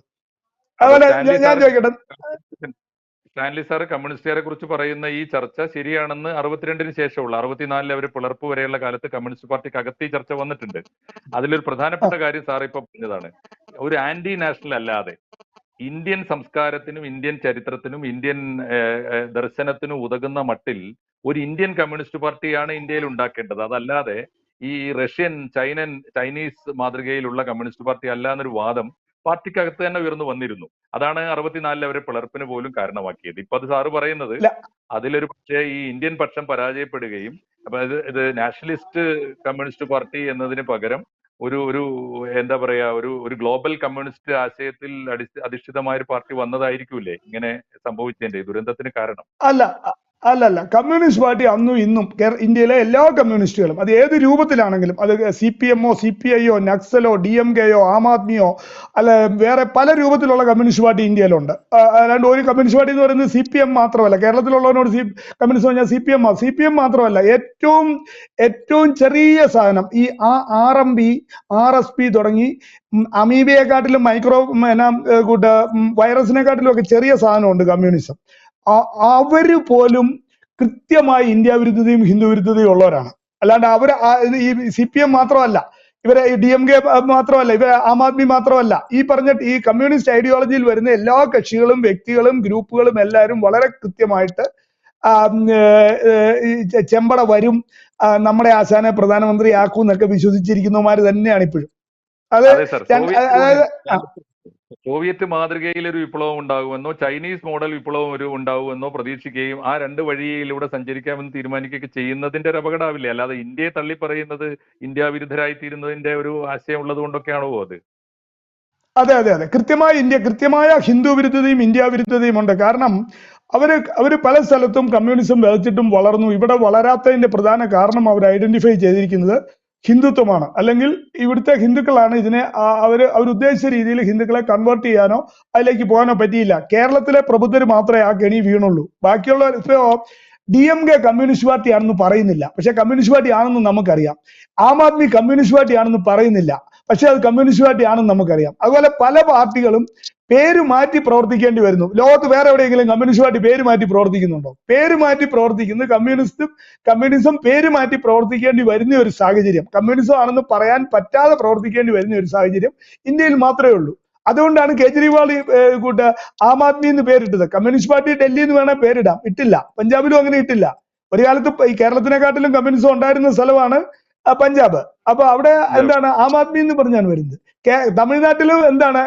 അതുപോലെ ഞാൻ ചോദിക്കട്ടെ, സ്റ്റാൻലി സാർ കമ്മ്യൂണിസ്റ്റുകാരെ കുറിച്ച് പറയുന്ന ഈ ചർച്ച ശരിയാണെന്ന് 62-ന് ശേഷമുള്ള 64-ൽ അവർ പിളർപ്പ് വരെയുള്ള കാലത്ത് കമ്മ്യൂണിസ്റ്റ് പാർട്ടിക്ക് അകത്ത് ഈ ചർച്ച വന്നിട്ടുണ്ട്. അതിലൊരു പ്രധാനപ്പെട്ട കാര്യം സാർ ഇപ്പൊ പറഞ്ഞതാണ്, ഒരു ആന്റി നാഷണൽ അല്ലാതെ ഇന്ത്യൻ സംസ്കാരത്തിനും ഇന്ത്യൻ ചരിത്രത്തിനും ഇന്ത്യൻ ദർശനത്തിനും ഉതകുന്ന മട്ടിൽ ഒരു ഇന്ത്യൻ കമ്മ്യൂണിസ്റ്റ് പാർട്ടിയാണ് ഇന്ത്യയിൽ ഉണ്ടാക്കേണ്ടത്. അതല്ലാതെ ഈ റഷ്യൻ ചൈനീസ് മാതൃകയിലുള്ള കമ്മ്യൂണിസ്റ്റ് പാർട്ടി അല്ല എന്നൊരു വാദം പാർട്ടിക്കകത്ത് തന്നെ ഉയർന്നു വന്നിരുന്നു. അതാണ് 64-ൽ അവരെ പിളർപ്പിന് പോലും കാരണമാക്കിയത്. ഇപ്പൊ അത് സാറ് പറയുന്നത് അതിലൊരു പക്ഷേ ഈ ഇന്ത്യൻ പക്ഷം പരാജയപ്പെടുകയും അപ്പൊ ഇത് നാഷണലിസ്റ്റ് കമ്മ്യൂണിസ്റ്റ് പാർട്ടി എന്നതിന് പകരം ഒരു എന്താ പറയാ ഒരു ഗ്ലോബൽ കമ്മ്യൂണിസ്റ്റ് ആശയത്തിൽ അധിഷ്ഠിതമായ ഒരു പാർട്ടി വന്നതായിരിക്കൂലേ ഇങ്ങനെ സംഭവിച്ചതിന്റെ ദുരന്തത്തിന് കാരണം? അല്ലല്ല കമ്മ്യൂണിസ്റ്റ് പാർട്ടി അന്നും ഇന്നും ഇന്ത്യയിലെ എല്ലാ കമ്മ്യൂണിസ്റ്റുകളും അത് ഏത് രൂപത്തിലാണെങ്കിലും, അത് CPM-ഓ CPI-യോ നക്സലോ DMK-യോ ആം ആദ്മിയോ അല്ല വേറെ പല രൂപത്തിലുള്ള കമ്മ്യൂണിസ്റ്റ് പാർട്ടി ഇന്ത്യയിലുണ്ട്. അല്ലാണ്ട് ഒരു കമ്മ്യൂണിസ്റ്റ് പാർട്ടി എന്ന് പറയുന്നത് CPM മാത്രമല്ല. കേരളത്തിലുള്ളവരോട് കമ്മ്യൂണിസ്റ്റ് പറഞ്ഞാൽ CPM മാത്രമല്ല, ഏറ്റവും ചെറിയ സാധനം ഈ RMB RSP തുടങ്ങി അമീബയെക്കാട്ടിലും വൈറസിനെക്കാട്ടിലും ഒക്കെ ചെറിയ സാധനമുണ്ട് കമ്മ്യൂണിസം. അവര് പോലും കൃത്യമായി ഇന്ത്യ വിരുദ്ധതയും ഹിന്ദു വിരുദ്ധതയും ഉള്ളവരാണ്. അല്ലാണ്ട് ഈ CPM മാത്രമല്ല, ഇവരെ DMK മാത്രമല്ല, ഇവരെ ആം ആദ്മി മാത്രമല്ല, ഈ പറഞ്ഞ ഈ കമ്മ്യൂണിസ്റ്റ് ഐഡിയോളജിയിൽ വരുന്ന എല്ലാ കക്ഷികളും വ്യക്തികളും ഗ്രൂപ്പുകളും എല്ലാവരും വളരെ കൃത്യമായിട്ട് ചെമ്പട വരും, നമ്മുടെ ആശാനെ പ്രധാനമന്ത്രി ആക്കും എന്നൊക്കെ വിശ്വസിച്ചിരിക്കുന്നവന്മാര് തന്നെയാണ് ഇപ്പോഴും. സോവിയറ്റ് മാതൃകയിൽ ഒരു വിപ്ലവം ഉണ്ടാകുമെന്നോ ചൈനീസ് മോഡൽ വിപ്ലവം ഉണ്ടാകുമെന്നോ പ്രതീക്ഷിക്കുകയും ആ 2 വഴിയിലൂടെ സഞ്ചരിക്കാമെന്ന് തീരുമാനിക്കുകയൊക്കെ ചെയ്യുന്നതിന്റെ ഒരു അപകടമാവില്ലേ? അല്ലാതെ ഇന്ത്യയെ തള്ളി പറയുന്നത് ഇന്ത്യ വിരുദ്ധരായി തീരുന്നതിന്റെ ഒരു ആശയം ഉള്ളത് കൊണ്ടൊക്കെയാണോ അത്? അതെ കൃത്യമായ ഹിന്ദു വിരുദ്ധതയും ഇന്ത്യ വിരുദ്ധതയും ഉണ്ട്. കാരണം അവര് പല സ്ഥലത്തും കമ്മ്യൂണിസം വിതച്ചിട്ടും വളർന്നു. ഇവിടെ വളരാത്തതിന്റെ പ്രധാന കാരണം അവർ ഐഡന്റിഫൈ ചെയ്തിരിക്കുന്നത് ഹിന്ദുത്വമാണ്. അല്ലെങ്കിൽ ഇവിടുത്തെ ഹിന്ദുക്കളാണ് ഇതിനെ അവരുദ്ദേശിച്ച രീതിയിൽ ഹിന്ദുക്കളെ കൺവേർട്ട് ചെയ്യാനോ അതിലേക്ക് പോകാനോ പറ്റിയില്ല. കേരളത്തിലെ പ്രബുദ്ധർ മാത്രമേ ആ കെണി വീണുള്ളൂ. ബാക്കിയുള്ള ഇപ്പോ DMK കമ്മ്യൂണിസ്റ്റ് പാർട്ടി ആണെന്ന് പറയുന്നില്ല, പക്ഷെ കമ്മ്യൂണിസ്റ്റ് പാർട്ടി ആണെന്ന് നമുക്കറിയാം. ആം ആദ്മി കമ്മ്യൂണിസ്റ്റ് പാർട്ടി ആണെന്ന് പറയുന്നില്ല, പക്ഷെ അത് കമ്മ്യൂണിസ്റ്റ് പാർട്ടി ആണെന്ന് നമുക്കറിയാം. അതുപോലെ പല പാർട്ടികളും പേര് മാറ്റി പ്രവർത്തിക്കേണ്ടി വരുന്നു. ലോകത്ത് വേറെ എവിടെയെങ്കിലും കമ്മ്യൂണിസ്റ്റ് പാർട്ടി പേര് മാറ്റി പ്രവർത്തിക്കുന്നുണ്ടോ? പേര് മാറ്റി പ്രവർത്തിക്കുന്നത് കമ്മ്യൂണിസം പേര് മാറ്റി പ്രവർത്തിക്കേണ്ടി വരുന്ന ഒരു സാഹചര്യം, കമ്മ്യൂണിസം ആണെന്ന് പറയാൻ പറ്റാതെ പ്രവർത്തിക്കേണ്ടി വരുന്ന ഒരു സാഹചര്യം ഇന്ത്യയിൽ മാത്രമേ ഉള്ളൂ. അതുകൊണ്ടാണ് കേജ്രിവാൾ ആം ആദ്മി എന്ന് പേരിട്ടത്. കമ്മ്യൂണിസ്റ്റ് പാർട്ടി ഡൽഹി എന്ന് വേണേൽ പേരിടാം, ഇട്ടില്ല. പഞ്ചാബിലും അങ്ങനെ ഇട്ടില്ല. ഒരു കാലത്ത് ഈ കേരളത്തിനെക്കാട്ടിലും കമ്മ്യൂണിസം ഉണ്ടായിരുന്ന സ്ഥലമാണ് പഞ്ചാബ്. അപ്പൊ അവിടെ എന്താണ് ആം ആദ്മി എന്ന് പറഞ്ഞാണ് വരുന്നത്. തമിഴ്നാട്ടിലും എന്താണ്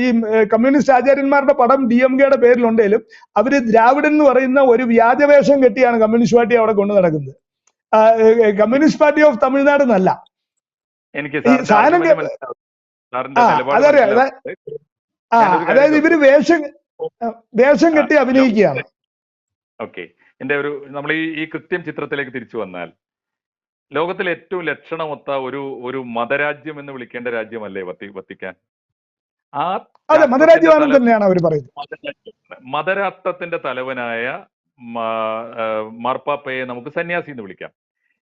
ഈ കമ്മ്യൂണിസ്റ്റ് ആചാര്യന്മാരുടെ പടം DMK-യുടെ പേരിലുണ്ടെങ്കിലും അവര് ദ്രാവിഡൻ എന്ന് പറയുന്ന ഒരു വ്യാജവേഷം കെട്ടിയാണ് കമ്മ്യൂണിസ്റ്റ് പാർട്ടി അവിടെ കൊണ്ടു നടക്കുന്നത്. കമ്മ്യൂണിസ്റ്റ് പാർട്ടി ഓഫ് തമിഴ്നാട് എന്നല്ല. അതായത് ഇവര് വേഷം കെട്ടി അഭിനയിക്കുകയാണ്. ഓക്കെ, നമ്മൾ ഈ കൃത്യം ചിത്രത്തിലേക്ക് തിരിച്ചു വന്നാൽ ലോകത്തിൽ ഏറ്റവും ലക്ഷണമൊത്ത ഒരു മതരാജ്യം എന്ന് വിളിക്കേണ്ട രാജ്യമല്ലേ വത്തിക്കാൻ? ആ മതരാജ്യമാണെന്ന് തന്നെയാണ് അവർ പറയുന്നത്. മതരാഷ്ട്രത്തിന്റെ തലവനായ മാർപ്പാപ്പയെ നമുക്ക് സന്യാസി എന്ന് വിളിക്കാം.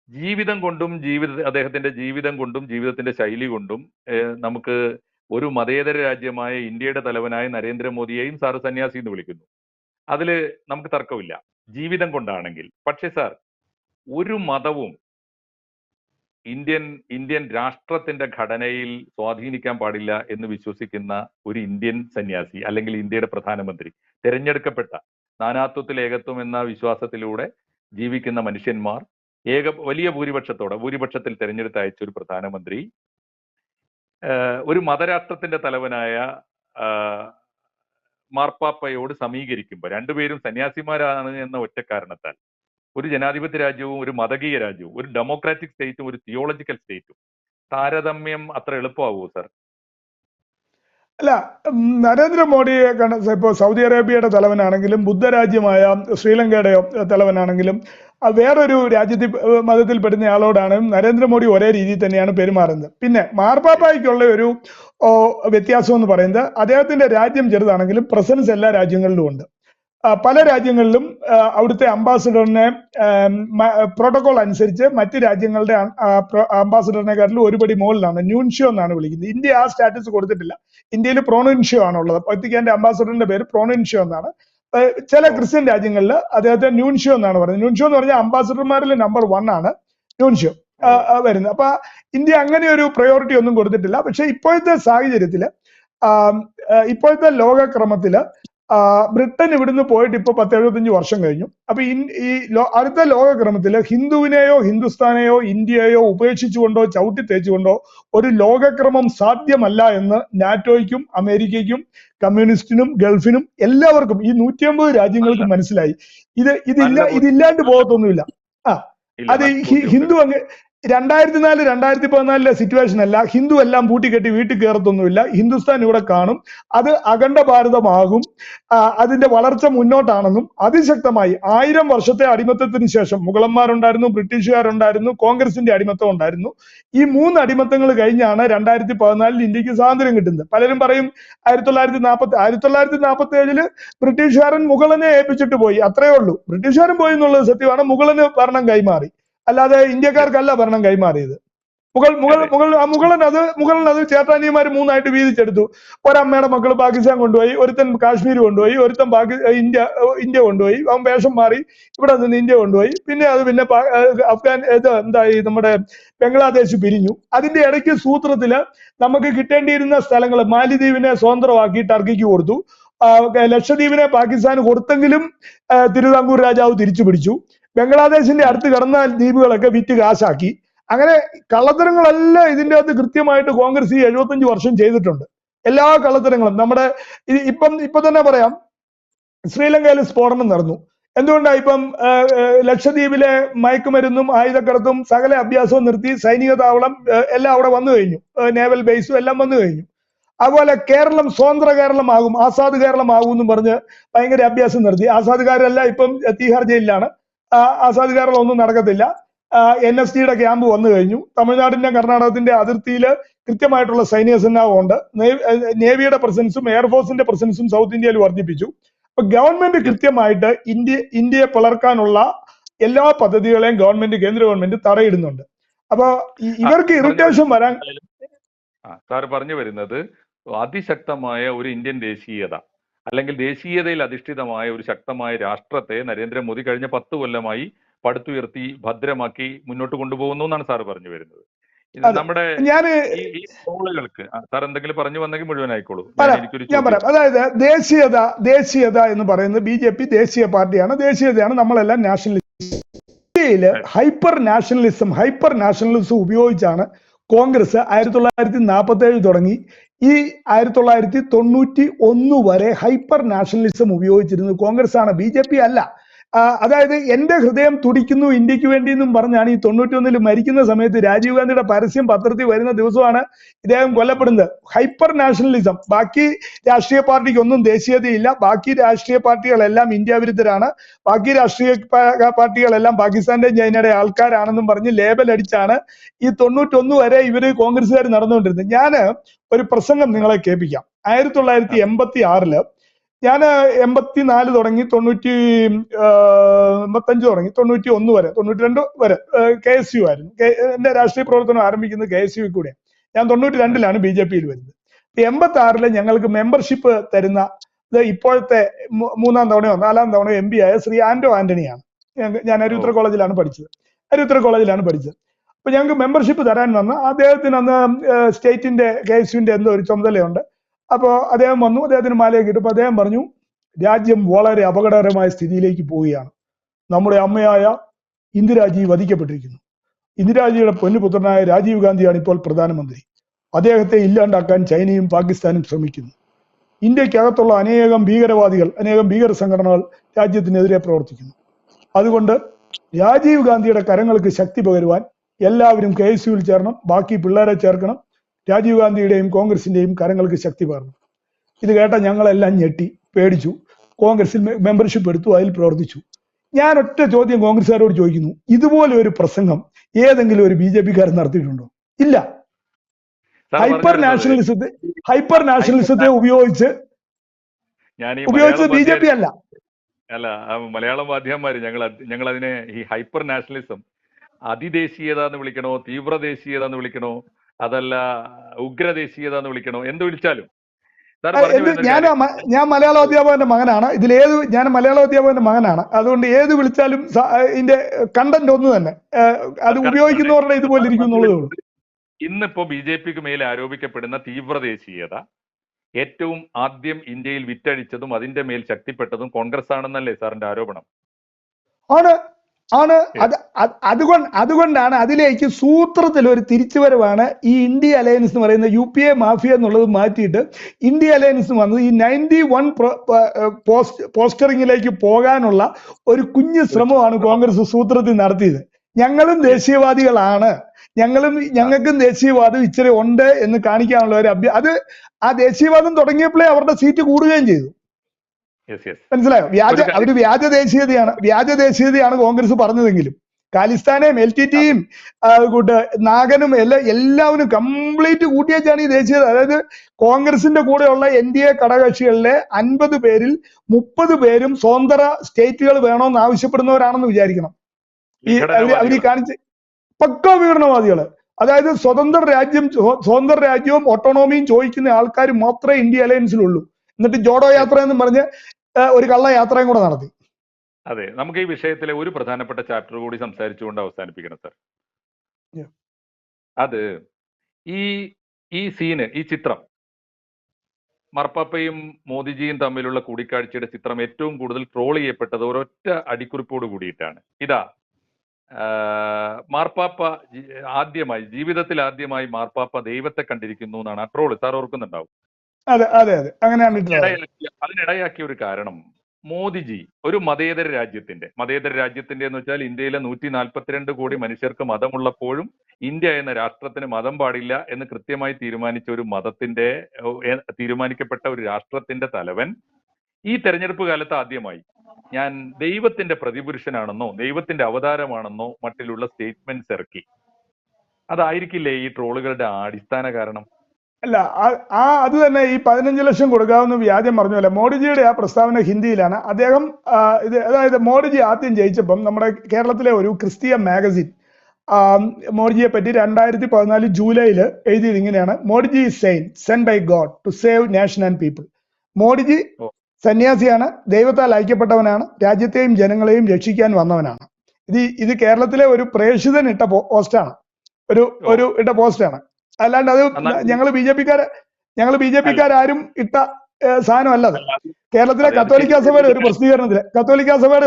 ജീവിതം കൊണ്ടും അദ്ദേഹത്തിന്റെ ജീവിതം കൊണ്ടും ജീവിതത്തിന്റെ ശൈലി കൊണ്ടും നമുക്ക് ഒരു മതേതര രാജ്യമായ ഇന്ത്യയുടെ തലവനായ നരേന്ദ്രമോദിയെയും സാറ് സന്യാസി എന്ന് വിളിക്കുന്നു. അതില് നമുക്ക് തർക്കമില്ല, ജീവിതം കൊണ്ടാണെങ്കിൽ. പക്ഷേ സാർ, ഒരു മതവും ഇന്ത്യൻ രാഷ്ട്രത്തിന്റെ ഘടനയിൽ സ്വാധീനിക്കാൻ പാടില്ല എന്ന് വിശ്വസിക്കുന്ന ഒരു ഇന്ത്യൻ സന്യാസി അല്ലെങ്കിൽ ഇന്ത്യയുടെ പ്രധാനമന്ത്രി, തിരഞ്ഞെടുക്കപ്പെട്ട നാനാത്വത്തിൽ ഏകത്വം എന്ന വിശ്വാസത്തിലൂടെ ജീവിക്കുന്ന മനുഷ്യന്മാർ വലിയ ഭൂരിപക്ഷത്തിൽ തിരഞ്ഞെടുത്ത് അയച്ച ഒരു പ്രധാനമന്ത്രി ഒരു മതരാഷ്ട്രത്തിന്റെ തലവനായ മാർപ്പാപ്പയോട് സമീകരിക്കുമ്പോൾ, രണ്ടുപേരും സന്യാസിമാരാണ് എന്ന ഒറ്റ കാരണത്താൽ ഒരു ജനാധിപത്യ രാജ്യവും ഒരു മതകീയ രാജ്യവും ഒരു ഡെമോക്രാറ്റിക് സ്റ്റേറ്റും ഒരു തിയോളജിക്കൽ സ്റ്റേറ്റും താരതമ്യം അത്ര എളുപ്പമാവുമോ സാർ? അല്ല, നരേന്ദ്രമോദിയെ ഇപ്പോൾ സൗദി അറേബ്യയുടെ തലവനാണെങ്കിലും ബുദ്ധരാജ്യമായ ശ്രീലങ്കയുടെ തലവനാണെങ്കിലും വേറൊരു മതത്തിൽ പെടുന്ന ആളോടാണ് നരേന്ദ്രമോദി ഒരേ രീതിയിൽ തന്നെയാണ് പെരുമാറുന്നത്. പിന്നെ മാർപ്പാപ്പായ്ക്കുള്ള ഒരു വ്യത്യാസം എന്ന് പറയുന്നത് അദ്ദേഹത്തിന്റെ രാജ്യം ചെറുതാണെങ്കിലും പ്രസൻസ് എല്ലാ രാജ്യങ്ങളിലും ഉണ്ട്. പല രാജ്യങ്ങളിലും അവിടുത്തെ അംബാസിഡറിനെ പ്രോട്ടോകോൾ അനുസരിച്ച് മറ്റ് രാജ്യങ്ങളുടെ അംബാസിഡറിനെക്കാട്ടിലും ഒരുപടി മുകളിലാണ്, ന്യൂൻഷ്യോ എന്നാണ് വിളിക്കുന്നത്. ഇന്ത്യ ആ സ്റ്റാറ്റസ് കൊടുത്തിട്ടില്ല. ഇന്ത്യയിൽ പ്രോണിൻഷ്യോ ആണുള്ളത്. വത്തിക്കാന്റെ അംബാസിഡറിന്റെ പേര് പ്രോണിൻഷ്യോ എന്നാണ്. ചില ക്രിസ്ത്യൻ രാജ്യങ്ങളിൽ അദ്ദേഹത്തെ ന്യൂൻഷ്യോ എന്നാണ് പറയുന്നത്. ന്യൂൻഷ്യോ എന്ന് പറഞ്ഞാൽ അംബാസിഡർമാരിൽ നമ്പർ 1 ആണ് ന്യൂൻഷ്യോ വരുന്നത്. അപ്പൊ ഇന്ത്യ അങ്ങനെ ഒരു പ്രയോറിറ്റി ഒന്നും കൊടുത്തിട്ടില്ല. പക്ഷെ ഇപ്പോഴത്തെ സാഹചര്യത്തില് ഇപ്പോഴത്തെ ലോകക്രമത്തില് ബ്രിട്ടൻ ഇവിടുന്ന് പോയിട്ട് ഇപ്പൊ 10-75 വർഷം കഴിഞ്ഞു. അപ്പൊ ഈ അടുത്ത ലോകക്രമത്തില് ഹിന്ദുവിനെയോ ഹിന്ദുസ്ഥാനെയോ ഇന്ത്യയെയോ ഉപേക്ഷിച്ചുകൊണ്ടോ ചവിട്ടി തേച്ചുകൊണ്ടോ ഒരു ലോകക്രമം സാധ്യമല്ല എന്ന് നാറ്റോയ്ക്കും അമേരിക്കയ്ക്കും കമ്മ്യൂണിസ്റ്റിനും ഗൾഫിനും എല്ലാവർക്കും ഈ 150 രാജ്യങ്ങൾക്കും മനസ്സിലായി. ഇതില്ലാണ്ട് പോകത്തൊന്നുമില്ല. അത് ഹിന്ദു 2004 2014 സിറ്റുവേഷൻ അല്ല. ഹിന്ദു എല്ലാം പൂട്ടിക്കെട്ടി വീട്ടിൽ കയറത്തൊന്നുമില്ല. ഹിന്ദുസ്ഥാൻ ഇവിടെ കാണും. അത് അഖണ്ഡ ഭാരതമാകും. അതിന്റെ വളർച്ച മുന്നോട്ടാണെന്നും അതിശക്തമായി 1000 വർഷത്തെ അടിമത്തത്തിന് ശേഷം മുഗളന്മാരുണ്ടായിരുന്നു, ബ്രിട്ടീഷുകാരുണ്ടായിരുന്നു, കോൺഗ്രസിന്റെ അടിമത്തം ഉണ്ടായിരുന്നു. ഈ 3 അടിമത്തങ്ങൾ കഴിഞ്ഞാണ് 2014 ഇന്ത്യക്ക് സ്വാതന്ത്ര്യം കിട്ടുന്നത്. പലരും പറയും 1947 ബ്രിട്ടീഷുകാരൻ മുഗളനെ ഏൽപ്പിച്ചിട്ട് പോയി, അത്രയേ ഉള്ളൂ. ബ്രിട്ടീഷുകാരൻ പോയി എന്നുള്ളത് സത്യമാണ്. മുഗളന് ഭരണം കൈമാറി, അല്ലാതെ ഇന്ത്യക്കാർക്കല്ല ഭരണം കൈമാറിയത്. മുഗളൻ അത് ചേട്ടാനിയന്മാർ 3 ആയിട്ട് വീതിച്ചെടുത്തു. ഒരമ്മയുടെ മക്കൾ പാകിസ്ഥാൻ കൊണ്ടുപോയി, ഒരുത്തൻ കാശ്മീർ കൊണ്ടുപോയി, ഒരുത്തൻ ഇന്ത്യ കൊണ്ടുപോയി. അവൻ വേഷം മാറി ഇവിടെ നിന്ന് ഇന്ത്യ കൊണ്ടുപോയി. പിന്നെ അഫ്ഗാൻ എന്തായി, നമ്മുടെ ബംഗ്ലാദേശ് പിരിഞ്ഞു. അതിന്റെ ഇടയ്ക്ക് സൂത്രത്തില് നമുക്ക് കിട്ടേണ്ടിയിരുന്ന സ്ഥലങ്ങൾ മാലിദ്വീപിനെ സ്വതന്ത്രമാക്കി ടർക്കിക്ക് കൊടുത്തു. ലക്ഷദ്വീപിനെ പാകിസ്ഥാന് കൊടുത്തെങ്കിലും തിരുവിതാംകൂർ രാജാവ് തിരിച്ചു പിടിച്ചു. ബംഗ്ലാദേശിന്റെ അടുത്ത് കിടന്ന ദ്വീപുകളൊക്കെ വിറ്റ് കാശാക്കി. അങ്ങനെ കള്ളത്തരങ്ങളെല്ലാം ഇതിന്റെ അകത്ത് കൃത്യമായിട്ട് കോൺഗ്രസ് 75 വർഷം ചെയ്തിട്ടുണ്ട്. എല്ലാ കള്ളത്തരങ്ങളും നമ്മുടെ ഇപ്പൊ തന്നെ പറയാം. ശ്രീലങ്കയിൽ സ്ഫോടനം നടന്നു. എന്തുകൊണ്ടാണ്? ഇപ്പം ലക്ഷദ്വീപിലെ മയക്കുമരുന്നും ആയുധക്കടത്തും സകല അഭ്യാസവും നിർത്തി. സൈനിക താവളം എല്ലാം അവിടെ വന്നു കഴിഞ്ഞു. നേവൽ ബേസും എല്ലാം വന്നു കഴിഞ്ഞു. അതുപോലെ കേരളം സ്വതന്ത്ര കേരളമാകും, ആസാദ് കേരളമാകും എന്നും പറഞ്ഞ് ഭയങ്കര അഭ്യാസം നിർത്തി. ആസാദുകാരെല്ലാം ഇപ്പം തീഹാർ ജയിലിലാണ്. ആസാദ് കേരളം ഒന്നും നടക്കത്തില്ല. NSDയുടെ ക്യാമ്പ് വന്നു കഴിഞ്ഞു. തമിഴ്നാടിന്റെ കർണാടകത്തിന്റെ അതിർത്തിയിൽ കൃത്യമായിട്ടുള്ള സൈനിക സന്നാഹം ഉണ്ട്. നേവിയുടെ പ്രസൻസും എയർഫോഴ്സിന്റെ പ്രസൻസും സൗത്ത് ഇന്ത്യയിൽ വർദ്ധിപ്പിച്ചു. അപ്പൊ ഗവൺമെന്റ് കൃത്യമായിട്ട് ഇന്ത്യയെ പിളർക്കാനുള്ള എല്ലാ പദ്ധതികളെയും കേന്ദ്ര ഗവൺമെന്റ് തടയിടുന്നുണ്ട്. അപ്പൊ ഇവർക്ക് ഇറിറ്റേഷൻ വരാൻ സാർ പറഞ്ഞു വരുന്നത് അതിശക്തമായ ഒരു ഇന്ത്യൻ ദേശീയത അല്ലെങ്കിൽ ദേശീയതയിൽ അധിഷ്ഠിതമായ ഒരു ശക്തമായ രാഷ്ട്രത്തെ നരേന്ദ്രമോദി കഴിഞ്ഞ 10 കൊല്ലമായി പടുത്തുയർത്തി ഭദ്രമാക്കി മുന്നോട്ട് കൊണ്ടുപോകുന്നു എന്നാണ് സാർ പറഞ്ഞു വരുന്നത്. നമ്മുടെ ഈ ട്രോളുകൾക്ക് സാർ എന്തെങ്കിലും പറഞ്ഞു വന്നെങ്കിൽ മുഴുവനായിക്കോളൂ. ഞാൻ പറയാം. അതായത് ദേശീയത എന്ന് പറയുന്നത് BJP ദേശീയ പാർട്ടിയാണ്. ദേശീയതയാണ് നമ്മളെല്ലാം നാഷണലിസം. ഇന്ത്യയില് ഹൈപ്പർ നാഷണലിസം ഉപയോഗിച്ചാണ് കോൺഗ്രസ് 1947 തുടങ്ങി ഈ 1991 വരെ ഹൈപ്പർ നാഷണലിസം ഉപയോഗിച്ചിരുന്നത് കോൺഗ്രസ് ആണ്, BJP അല്ല. അതായത് എന്റെ ഹൃദയം തുടിക്കുന്നു ഇന്ത്യക്ക് വേണ്ടി എന്നും പറഞ്ഞാണ് ഈ 91 മരിക്കുന്ന സമയത്ത് രാജീവ് ഗാന്ധിയുടെ പരസ്യം പത്രത്തിൽ വരുന്ന ദിവസമാണ് ഇദ്ദേഹം കൊല്ലപ്പെടുന്നത്. Hyper nationalism. ബാക്കി രാഷ്ട്രീയ പാർട്ടിക്ക് ഒന്നും ദേശീയതയില്ല. ബാക്കി രാഷ്ട്രീയ പാർട്ടികളെല്ലാം ഇന്ത്യ വിരുദ്ധരാണ്. ബാക്കി രാഷ്ട്രീയ പാർട്ടികളെല്ലാം പാകിസ്ഥാന്റെയും ചൈനയുടെ ആൾക്കാരാണെന്നും പറഞ്ഞ് ലേബൽ അടിച്ചാണ് ഈ 91 വരെ ഇവര് കോൺഗ്രസ്സുകാർ നടന്നുകൊണ്ടിരുന്നത്. ഞാന് ഒരു പ്രസംഗം നിങ്ങളെ കേൾപ്പിക്കാം. 1986 ഞാൻ 84 തുടങ്ങി 85 തുടങ്ങി 91 വരെ 92 വരെ KSU ആയിരുന്നു. എന്റെ രാഷ്ട്രീയ പ്രവർത്തനം ആരംഭിക്കുന്നത് KSU കൂടെ. ഞാൻ 92-ലാണ് BJPയിൽ വരുന്നത്. 86-ല് ഞങ്ങൾക്ക് മെമ്പർഷിപ്പ് തരുന്ന ഇപ്പോഴത്തെ 3-ാം തവണയോ 4-ാം തവണയോ MP ആയ ശ്രീ ആന്റോ ആന്റണിയാണ്. ഞാൻ അരുവിത്ര കോളേജിലാണ് പഠിച്ചത്. അപ്പൊ ഞങ്ങൾക്ക് മെമ്പർഷിപ്പ് തരാൻ വന്ന അദ്ദേഹത്തിന് അന്ന് സ്റ്റേറ്റിന്റെ KSUവിന്റെ എന്തോ ഒരു ചുമതലയുണ്ട്. അപ്പോൾ അദ്ദേഹം വന്നു, അദ്ദേഹത്തിന് മാലയൊക്കെ ഇട്ടു. അപ്പോൾ അദ്ദേഹം പറഞ്ഞു, രാജ്യം വളരെ അപകടകരമായ സ്ഥിതിയിലേക്ക് പോവുകയാണ്. നമ്മുടെ അമ്മയായ ഇന്ദിരാജി വധിക്കപ്പെട്ടിരിക്കുന്നു. ഇന്ദിരാജിയുടെ പൊന്നുപുത്രനായ രാജീവ് ഗാന്ധിയാണ് ഇപ്പോൾ പ്രധാനമന്ത്രി. അദ്ദേഹത്തെ ഇല്ലാണ്ടാക്കാൻ ചൈനയും പാകിസ്ഥാനും ശ്രമിക്കുന്നു. ഇന്ത്യക്കകത്തുള്ള അനേകം ഭീകരവാദികൾ, അനേകം ഭീകര സംഘടനകൾ രാജ്യത്തിനെതിരെ പ്രവർത്തിക്കുന്നു. അതുകൊണ്ട് രാജീവ് ഗാന്ധിയുടെ കരങ്ങൾക്ക് ശക്തി പകരുവാൻ എല്ലാവരും KSUവിൽ ചേരണം, ബാക്കി പിള്ളേരെ ചേർക്കണം. രാജീവ് ഗാന്ധിയുടെയും കോൺഗ്രസിന്റെയും കരങ്ങൾക്ക് ശക്തി പകരണം. ഇത് കേട്ട ഞങ്ങളെല്ലാം ഞെട്ടി, പേടിച്ചു. കോൺഗ്രസിൽ മെമ്പർഷിപ്പ് എടുത്തു, അതിൽ പ്രവർത്തിച്ചു. ഞാൻ ഒറ്റ ചോദ്യം കോൺഗ്രസ്സുകാരോട് ചോദിക്കുന്നു, ഇതുപോലെ ഒരു പ്രസംഗം ഏതെങ്കിലും ഒരു BJPക്കാരൻ നടത്തിയിട്ടുണ്ടോ? ഇല്ല. ഹൈപ്പർ നാഷണലിസത്തെ ഉപയോഗിച്ച് BJP അല്ല. മലയാളം മാധ്യമന്മാര് ഞങ്ങൾ അതിനെ ഈ ഹൈപ്പർ നാഷണലിസം അതിദേശീയത എന്ന് വിളിക്കണോ, തീവ്രദേശീയത എന്ന് വിളിക്കണോ, അതല്ല ഉഗ്രദേശീയത എന്ന് വിളിക്കണോ, എന്ത് വിളിച്ചാലും ഞാൻ മലയാള അധ്യാപകന്റെ മകനാണ്. ഞാൻ മലയാള അധ്യാപകന്റെ മകനാണ്. അതുകൊണ്ട് ഏത് വിളിച്ചാലും ഇതിന്റെ കണ്ടന്റ് ഒന്ന് തന്നെ. അത് ഉപയോഗിക്കുന്നവരുടെ ഇതുപോലെ ഇരിക്കും എന്നുള്ളതേ ഉള്ളൂ. ഇന്നിപ്പോ BJPക്ക് മേലെ ആരോപിക്കപ്പെടുന്ന തീവ്രദേശീയത ഏറ്റവും ആദ്യം ഇന്ത്യയിൽ വിറ്റഴിച്ചതും അതിന്റെ മേൽ ശക്തിപ്പെട്ടതും കോൺഗ്രസ് ആണെന്നല്ലേ സാറിന്റെ ആരോപണം? ആണ്. അതുകൊണ്ടാണ് അതിലേക്ക് സൂത്രത്തിൽ ഒരു തിരിച്ചുവരവാണ് ഈ ഇന്ത്യ അലയൻസ് എന്ന് പറയുന്ന UPA മാഫിയ എന്നുള്ളത് മാറ്റിയിട്ട് ഇന്ത്യ അലയൻസ് വന്നത് ഈ 91 പോസ്റ്ററിങ്ങിലേക്ക് പോകാനുള്ള ഒരു കുഞ്ഞു ശ്രമമാണ് കോൺഗ്രസ് സൂത്രത്തിൽ നടത്തിയത്. ഞങ്ങളും ദേശീയവാദികളാണ്, ഞങ്ങൾക്കും ദേശീയവാദം ഇച്ചിരി ഉണ്ട് എന്ന് കാണിക്കാനുള്ള ഒരു ആ ദേശീയവാദം തുടങ്ങിയപ്പോഴേ അവരുടെ സീറ്റ് കൂടുകയും ചെയ്തു. മനസ്സിലായോ? വ്യാജ ദേശീയതയാണ് കോൺഗ്രസ് പറഞ്ഞതെങ്കിലും ഖാലിസ്ഥാനെയും LTTയും നാഗനും എല്ലാവരും കംപ്ലീറ്റ് കൂട്ടിയേച്ചാണ് ഈ ദേശീയത. അതായത് കോൺഗ്രസിന്റെ കൂടെയുള്ള NDA ഘടകകക്ഷികളിലെ 50 പേരിൽ 30 പേരും സ്വതന്ത്ര സ്റ്റേറ്റുകൾ വേണമെന്ന് ആവശ്യപ്പെടുന്നവരാണെന്ന് വിചാരിക്കണം. അവര് കാണിച്ച് പക്ക വിവരണവാദികള്. അതായത് സ്വതന്ത്ര രാജ്യവും ഓട്ടോണോമിയും ചോദിക്കുന്ന ആൾക്കാർ മാത്രമേ ഇന്ത്യ അലയൻസിലുള്ളൂ. എന്നിട്ട് ജോഡോ യാത്ര എന്നും പറഞ്ഞ് ഒരു കള്ള യാത്രയും കൂടെ നടത്തി. അതെ, നമുക്ക് ഈ വിഷയത്തിലെ ഒരു പ്രധാനപ്പെട്ട ചാപ്റ്റർ കൂടി സംസാരിച്ചുകൊണ്ട് അവസാനിപ്പിക്കണം സർ. അത് ഈ സീന്, ഈ ചിത്രം, മാർപ്പാപ്പയും മോദിജിയും തമ്മിലുള്ള കൂടിക്കാഴ്ചയുടെ ചിത്രം ഏറ്റവും കൂടുതൽ ട്രോൾ ചെയ്യപ്പെട്ടത് ഒരൊറ്റ അടിക്കുറിപ്പോട് കൂടിയിട്ടാണ്. ഇതാ, മാർപ്പാപ്പ ജീവിതത്തിൽ ആദ്യമായി മാർപ്പാപ്പ ദൈവത്തെ കണ്ടിരിക്കുന്നു എന്നാണ് ആ ട്രോള്. സാർ ഓർക്കുന്നുണ്ടാവും. അതിനിടയാക്കിയ ഒരു കാരണം, മോദിജി ഒരു മതേതര രാജ്യത്തിന്റെ എന്ന് വെച്ചാൽ ഇന്ത്യയിലെ 142 കോടി മനുഷ്യർക്ക് മതമുള്ളപ്പോഴും ഇന്ത്യ എന്ന രാഷ്ട്രത്തിന് മതം പാടില്ല എന്ന് കൃത്യമായി തീരുമാനിക്കപ്പെട്ട ഒരു രാഷ്ട്രത്തിന്റെ തലവൻ ഈ തെരഞ്ഞെടുപ്പ് കാലത്ത് ആദ്യമായി ഞാൻ ദൈവത്തിന്റെ പ്രതിപുരുഷനാണെന്നോ ദൈവത്തിന്റെ അവതാരമാണെന്നോ മട്ടിലുള്ള സ്റ്റേറ്റ്മെന്റ്സ് ഇറക്കി. അതായിരിക്കില്ലേ ഈ ട്രോളുകളുടെ അടിസ്ഥാന കാരണം? അല്ല, അത് തന്നെ ഈ 15 ലക്ഷം കൊടുക്കാവുന്ന വ്യാജം പറഞ്ഞല്ല. മോഡിജിയുടെ ആ പ്രസ്താവന ഹിന്ദിയിലാണ്. അദ്ദേഹം അതായത് മോഡിജി ആദ്യം ജയിച്ചപ്പം നമ്മുടെ കേരളത്തിലെ ഒരു ക്രിസ്തീയ മാഗസിൻ മോഡിജിയെ പറ്റി 2014 ജൂലൈയിൽ എഴുതിയത് ഇങ്ങനെയാണ്: Modiji is send by god to save nation and people. Modiji സന്യാസിയാണ്, ദൈവത്താൽ അയക്കപ്പെട്ടവനാണ്, രാജ്യത്തെയും ജനങ്ങളെയും രക്ഷിക്കാൻ വന്നവനാണ്. ഇത് കേരളത്തിലെ ഒരു പ്രേക്ഷിതൻ ഇട്ട പോസ്റ്റാണ്, ഇട്ട പോസ്റ്റാണ്. അല്ലാണ്ട് അത് ഞങ്ങൾ ബി ജെ പിക്കാരും ഇട്ട സാധനം അല്ലത്. കേരളത്തിലെ കത്തോലിക്ക സഭയുടെ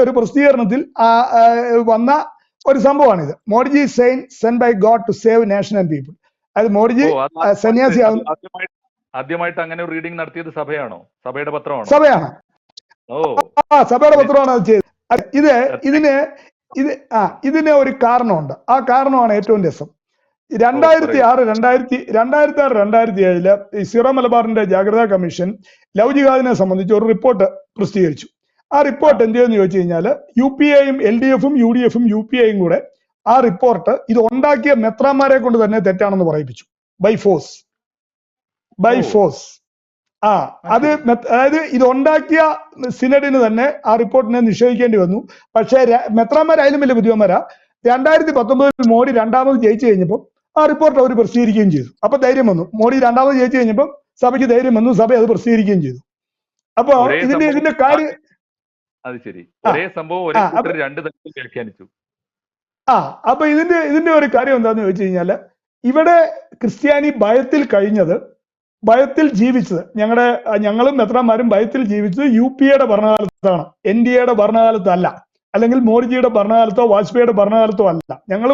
ഒരു പ്രസിദ്ധീകരണത്തിൽ വന്ന ഒരു സംഭവമാണിത്. Modiji send by god to save nation and people. അത് മോഡിജി സന്യാസിയാകും. ആദ്യമായിട്ട് അങ്ങനെ ഒരു റീഡിംഗ് നടത്തിയത് സഭയാണോ? സഭയുടെ പത്രമാണോ? സഭയാണ്. സഭയുടെ പത്രമാണ് അത് ചെയ്തത്. ഇതിന് ഒരു കാരണമുണ്ട്. ആ കാരണമാണ് ഏറ്റവും രസം. 2006-2007 ഈ സിറോ മലബാറിന്റെ ജാഗ്രതാ കമ്മീഷൻ ലവ് ജിഹാദിനെ സംബന്ധിച്ച് ഒരു റിപ്പോർട്ട് പ്രസിദ്ധീകരിച്ചു. ആ റിപ്പോർട്ട് എന്ത് ചെയ്യുമെന്ന് ചോദിച്ചു കഴിഞ്ഞാൽ UPAയും LDFും UDFും UPAയും കൂടെ ആ റിപ്പോർട്ട് ഇത് ഉണ്ടാക്കിയ മെത്രാന്മാരെ കൊണ്ട് തന്നെ തെറ്റാണെന്ന് പറയിപ്പിച്ചു. By force. ആ അത് ശരി. അതായത് ഇതുണ്ടാക്കിയ സിനഡിന് തന്നെ ആ റിപ്പോർട്ടിനെ നിഷേധിക്കേണ്ടി വന്നു. പക്ഷേ മെത്രാന്മാരായാലും വലിയ ബുദ്ധിമാരാ. 2019 മോഡി രണ്ടാമത് ജയിച്ചു കഴിഞ്ഞപ്പോൾ ആ റിപ്പോർട്ട് അവർ പ്രസിദ്ധീകരിക്കുകയും ചെയ്തു. അപ്പൊ ധൈര്യം വന്നു. മോഡി രണ്ടാമത് ജയിച്ചു കഴിഞ്ഞപ്പോൾ സഭയ്ക്ക് ധൈര്യം വന്നു, സഭ അത് പ്രസിദ്ധീകരിക്കുകയും ചെയ്തു. അപ്പൊ ഒരേ ഇതിന്റെ സംഭവം കാര്യം അത് ശരി. ആ ഒരേ സംഭവം ഒരേ ആ കൂട്ടർ രണ്ട് തരത്തിൽ വ്യാഖ്യാനിച്ചു. അപ്പൊ ഇതിന്റെ ഒരു കാര്യം എന്താന്ന് ചോദിച്ചു കഴിഞ്ഞാല്, ഇവിടെ ക്രിസ്ത്യാനി ഭയത്തിൽ ജീവിച്ചത് ഞങ്ങളും മെത്രാന്മാരും ഭയത്തിൽ ജീവിച്ചത് UPA ഭരണകാലത്താണ്, NDA ഭരണകാലത്തല്ല, അല്ലെങ്കിൽ മോഡിജിയുടെ ഭരണകാലത്തോ വാജ്പേയിയുടെ ഭരണകാലത്തോ അല്ല. ഞങ്ങൾ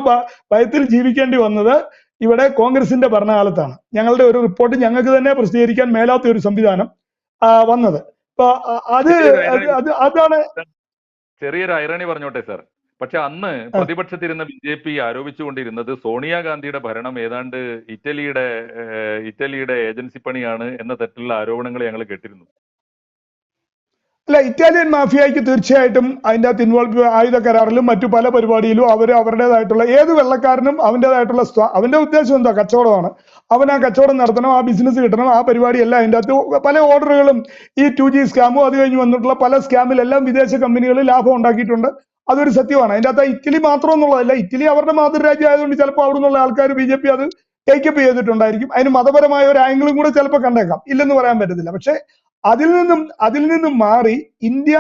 ഭയത്തിൽ ജീവിക്കേണ്ടി വന്നത് ഇവിടെ കോൺഗ്രസിന്റെ ഭരണകാലത്താണ്. ഞങ്ങളുടെ ഒരു റിപ്പോർട്ട് ഞങ്ങൾക്ക് തന്നെ പ്രസിദ്ധീകരിക്കാൻ മേലാത്ത ഒരു സംവിധാനം വന്നത്. അപ്പൊ അതാണ്. ചെറിയൊരു ഐറണി പറഞ്ഞോട്ടെ സാർ. പക്ഷെ അന്ന് പ്രതിപക്ഷത്തിരുന്ന BJP ആരോപിച്ചുകൊണ്ടിരുന്നത് സോണിയാഗാന്ധിയുടെ ഭരണം ഏതാണ്ട് ഇറ്റലിയുടെ ഏജൻസി പണിയാണ് എന്ന തരത്തിലുള്ള ആരോപണങ്ങൾ ഞങ്ങൾ കേട്ടിരുന്നു. അല്ല, ഇറ്റാലിയൻ മാഫിയയ്ക്ക് തീർച്ചയായിട്ടും അതിൻ്റെ അകത്ത് ഇൻവോൾവ് ആയുധ കരാറിലും മറ്റു പല പരിപാടിയിലും അവരുടേതായിട്ടുള്ള ഏത് വെള്ളക്കാരനും അവൻ്റെതായിട്ടുള്ള അവന്റെ ഉദ്ദേശം എന്താ? കച്ചവടമാണ്. അവൻ ആ കച്ചവടം നടത്തണം, ആ ബിസിനസ് കിട്ടണം, ആ പരിപാടിയെല്ലാം അതിൻ്റെ അകത്ത് പല ഓർഡറുകളും ഈ 2G സ്കാമും അത് കഴിഞ്ഞ് വന്നിട്ടുള്ള പല സ്കാമിലെല്ലാം വിദേശ കമ്പനികൾ ലാഭം ഉണ്ടാക്കിയിട്ടുണ്ട്. അതൊരു സത്യമാണ്. അതിൻ്റെ അകത്ത് ഇറ്റലി മാത്രം എന്നുള്ളതല്ല, ഇറ്റലി അവരുടെ മാതൃരാജ്യം ആയതുകൊണ്ട് ചിലപ്പോൾ അവിടെ നിന്നുള്ള ആൾക്കാർ BJP അത് ടേക്കപ്പ് ചെയ്തിട്ടുണ്ടായിരിക്കും. അതിന് മതപരമായ ഒരു ആംഗിളും കൂടെ ചിലപ്പോൾ കണ്ടേക്കാം, ഇല്ലെന്ന് പറയാൻ പറ്റത്തില്ല. പക്ഷെ അതിൽ നിന്നും മാറി ഇന്ത്യ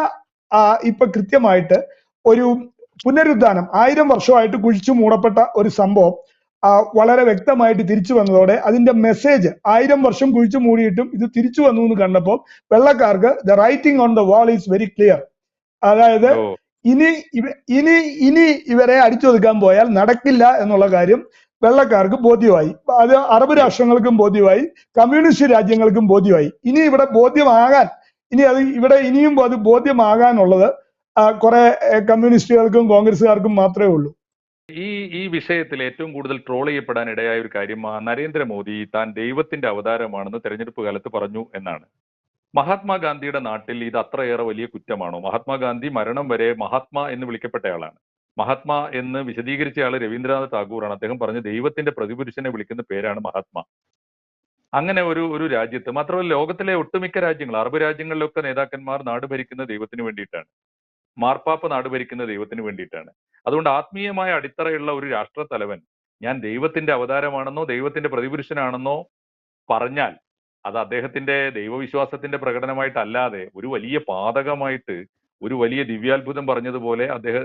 ഇപ്പൊ കൃത്യമായിട്ട് ഒരു പുനരുദ്ധാനം 1000 വർഷമായിട്ട് കുഴിച്ചു മൂടപ്പെട്ട ഒരു സംഭവം വളരെ വ്യക്തമായിട്ട് തിരിച്ചു വന്നതോടെ അതിന്റെ മെസ്സേജ് 1000 വർഷം കുഴിച്ചു മൂടിയിട്ടും ഇത് തിരിച്ചു വന്നു എന്ന് കണ്ടപ്പോൾ വെള്ളക്കാർക്ക് the writing on the wall is very clear. അതായത് ഇനി ഇവരെ അടിച്ചൊതുക്കാൻ പോയാൽ നടക്കില്ല എന്നുള്ള കാര്യം വെള്ളക്കാർക്ക് ബോധ്യമായി. അത് അറബ് രാഷ്ട്രങ്ങൾക്കും ബോധ്യമായി, കമ്മ്യൂണിസ്റ്റ് രാജ്യങ്ങൾക്കും ബോധ്യമായി. ഇനി ഇവിടെ ബോധ്യമാകാൻ ഇനിയും അത് ബോധ്യമാകാനുള്ളത് കുറെ കമ്മ്യൂണിസ്റ്റുകൾക്കും കോൺഗ്രസ്സുകാർക്കും മാത്രമേ ഉള്ളൂ. ഈ വിഷയത്തിൽ ഏറ്റവും കൂടുതൽ ട്രോൾ ചെയ്യപ്പെടാൻ ഇടയായ ഒരു കാര്യം നരേന്ദ്രമോദി താൻ ദൈവത്തിന്റെ അവതാരമാണെന്ന് തെരഞ്ഞെടുപ്പ് കാലത്ത് പറഞ്ഞു എന്നാണ്. മഹാത്മാഗാന്ധിയുടെ നാട്ടിൽ ഇത് അത്രയേറെ വലിയ കുറ്റമാണോ? മഹാത്മാഗാന്ധി മരണം വരെ മഹാത്മാ എന്ന് വിളിക്കപ്പെട്ടയാളാണ്. മഹാത്മാ എന്ന് വിശദീകരിച്ചയാൾ രവീന്ദ്രനാഥ് ടാഗോറാണ്. അദ്ദേഹം പറഞ്ഞ ദൈവത്തിന്റെ പ്രതിപുരുഷനെ വിളിക്കുന്ന പേരാണ് മഹാത്മാ. അങ്ങനെ ഒരു രാജ്യത്ത്, മാത്രമല്ല ലോകത്തിലെ ഒട്ടുമിക്ക രാജ്യങ്ങൾ, അറബ് രാജ്യങ്ങളിലൊക്കെ നേതാക്കന്മാർ നാട് ഭരിക്കുന്ന ദൈവത്തിന് വേണ്ടിയിട്ടാണ്. മാർപ്പാപ്പ നാട് ഭരിക്കുന്ന ദൈവത്തിന് വേണ്ടിയിട്ടാണ്. അതുകൊണ്ട് ആത്മീയമായ അടിത്തറയുള്ള ഒരു രാഷ്ട്രത്തലവൻ ഞാൻ ദൈവത്തിന്റെ അവതാരമാണെന്നോ ദൈവത്തിന്റെ പ്രതിപുരുഷനാണെന്നോ പറഞ്ഞാൽ അത് അദ്ദേഹത്തിന്റെ ദൈവവിശ്വാസത്തിന്റെ പ്രകടനമായിട്ടല്ലാതെ ഒരു വലിയ പാതകമായിട്ട്, ഒരു വലിയ ദിവ്യാത്ഭുതം പറഞ്ഞതുപോലെ അദ്ദേഹം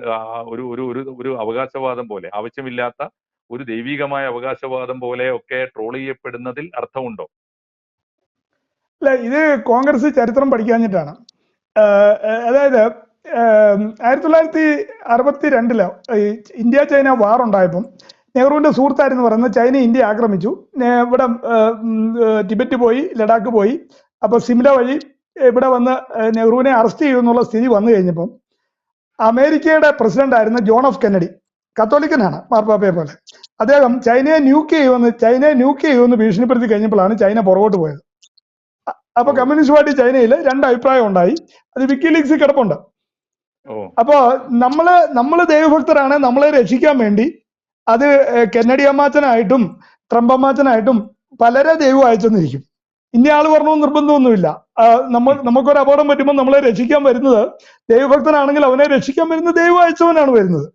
ഒരു അവകാശവാദം പോലെ, ആവശ്യമില്ലാത്ത ഒരു ദൈവികമായ അവകാശവാദം പോലെ ഒക്കെ ട്രോൾ ചെയ്യപ്പെടുന്നതിൽ അർത്ഥമുണ്ടോ? അല്ല, ഇത് കോൺഗ്രസ് ചരിത്രം പഠിക്കാഞ്ഞിട്ടാണ്. അതായത് 1962 ഇന്ത്യ ചൈന വാർ ഉണ്ടായപ്പം നെഹ്റുവിന്റെ സുഹൃത്തായിരുന്നു പറയുന്നത് ചൈന ഇന്ത്യ ആക്രമിച്ചു, ഇവിടെ ടിബറ്റ് പോയി, ലഡാക്ക് പോയി, അപ്പൊ സിംല വഴി ഇവിടെ വന്ന് നെഹ്റുവിനെ അറസ്റ്റ് ചെയ്യുന്നുള്ള സ്ഥിതി വന്നു കഴിഞ്ഞപ്പം അമേരിക്കയുടെ പ്രസിഡന്റ് ആയിരുന്ന ജോൺ എഫ് കെന്നഡി, കത്തോലിക്കനാണ് മാർപ്പാപ്പയെ പോലെ, അദ്ദേഹം ചൈനയെ ന്യൂക്ക് ചെയ്യുമെന്ന് ഭീഷണിപ്പെടുത്തി കഴിഞ്ഞപ്പോഴാണ് ചൈന പുറകോട്ട് പോയത്. അപ്പൊ കമ്മ്യൂണിസ്റ്റ് പാർട്ടി ചൈനയിൽ 2 അഭിപ്രായം ഉണ്ടായി. അത് വിക്കിലീക്സിൽ കിടപ്പുണ്ട്. അപ്പോ നമ്മള് ദൈവഭക്തരാണ്, നമ്മളെ രക്ഷിക്കാൻ വേണ്ടി അത് കെന്നഡി അമ്മാച്ചനായിട്ടും ട്രംപ് അമ്മാച്ചനായിട്ടും പലരെ ദൈവം അയച്ചെന്നിരിക്കും. ഇന്ന ആള് പറഞ്ഞു നിർബന്ധമൊന്നുമില്ല. നമുക്കൊരു അപകടം പറ്റുമ്പോൾ നമ്മളെ രക്ഷിക്കാൻ വരുന്നത് ദൈവഭക്തനാണെങ്കിൽ അവനെ രക്ഷിക്കാൻ വരുന്നത് ദൈവം അയച്ചവനാണ് വരുന്നത്.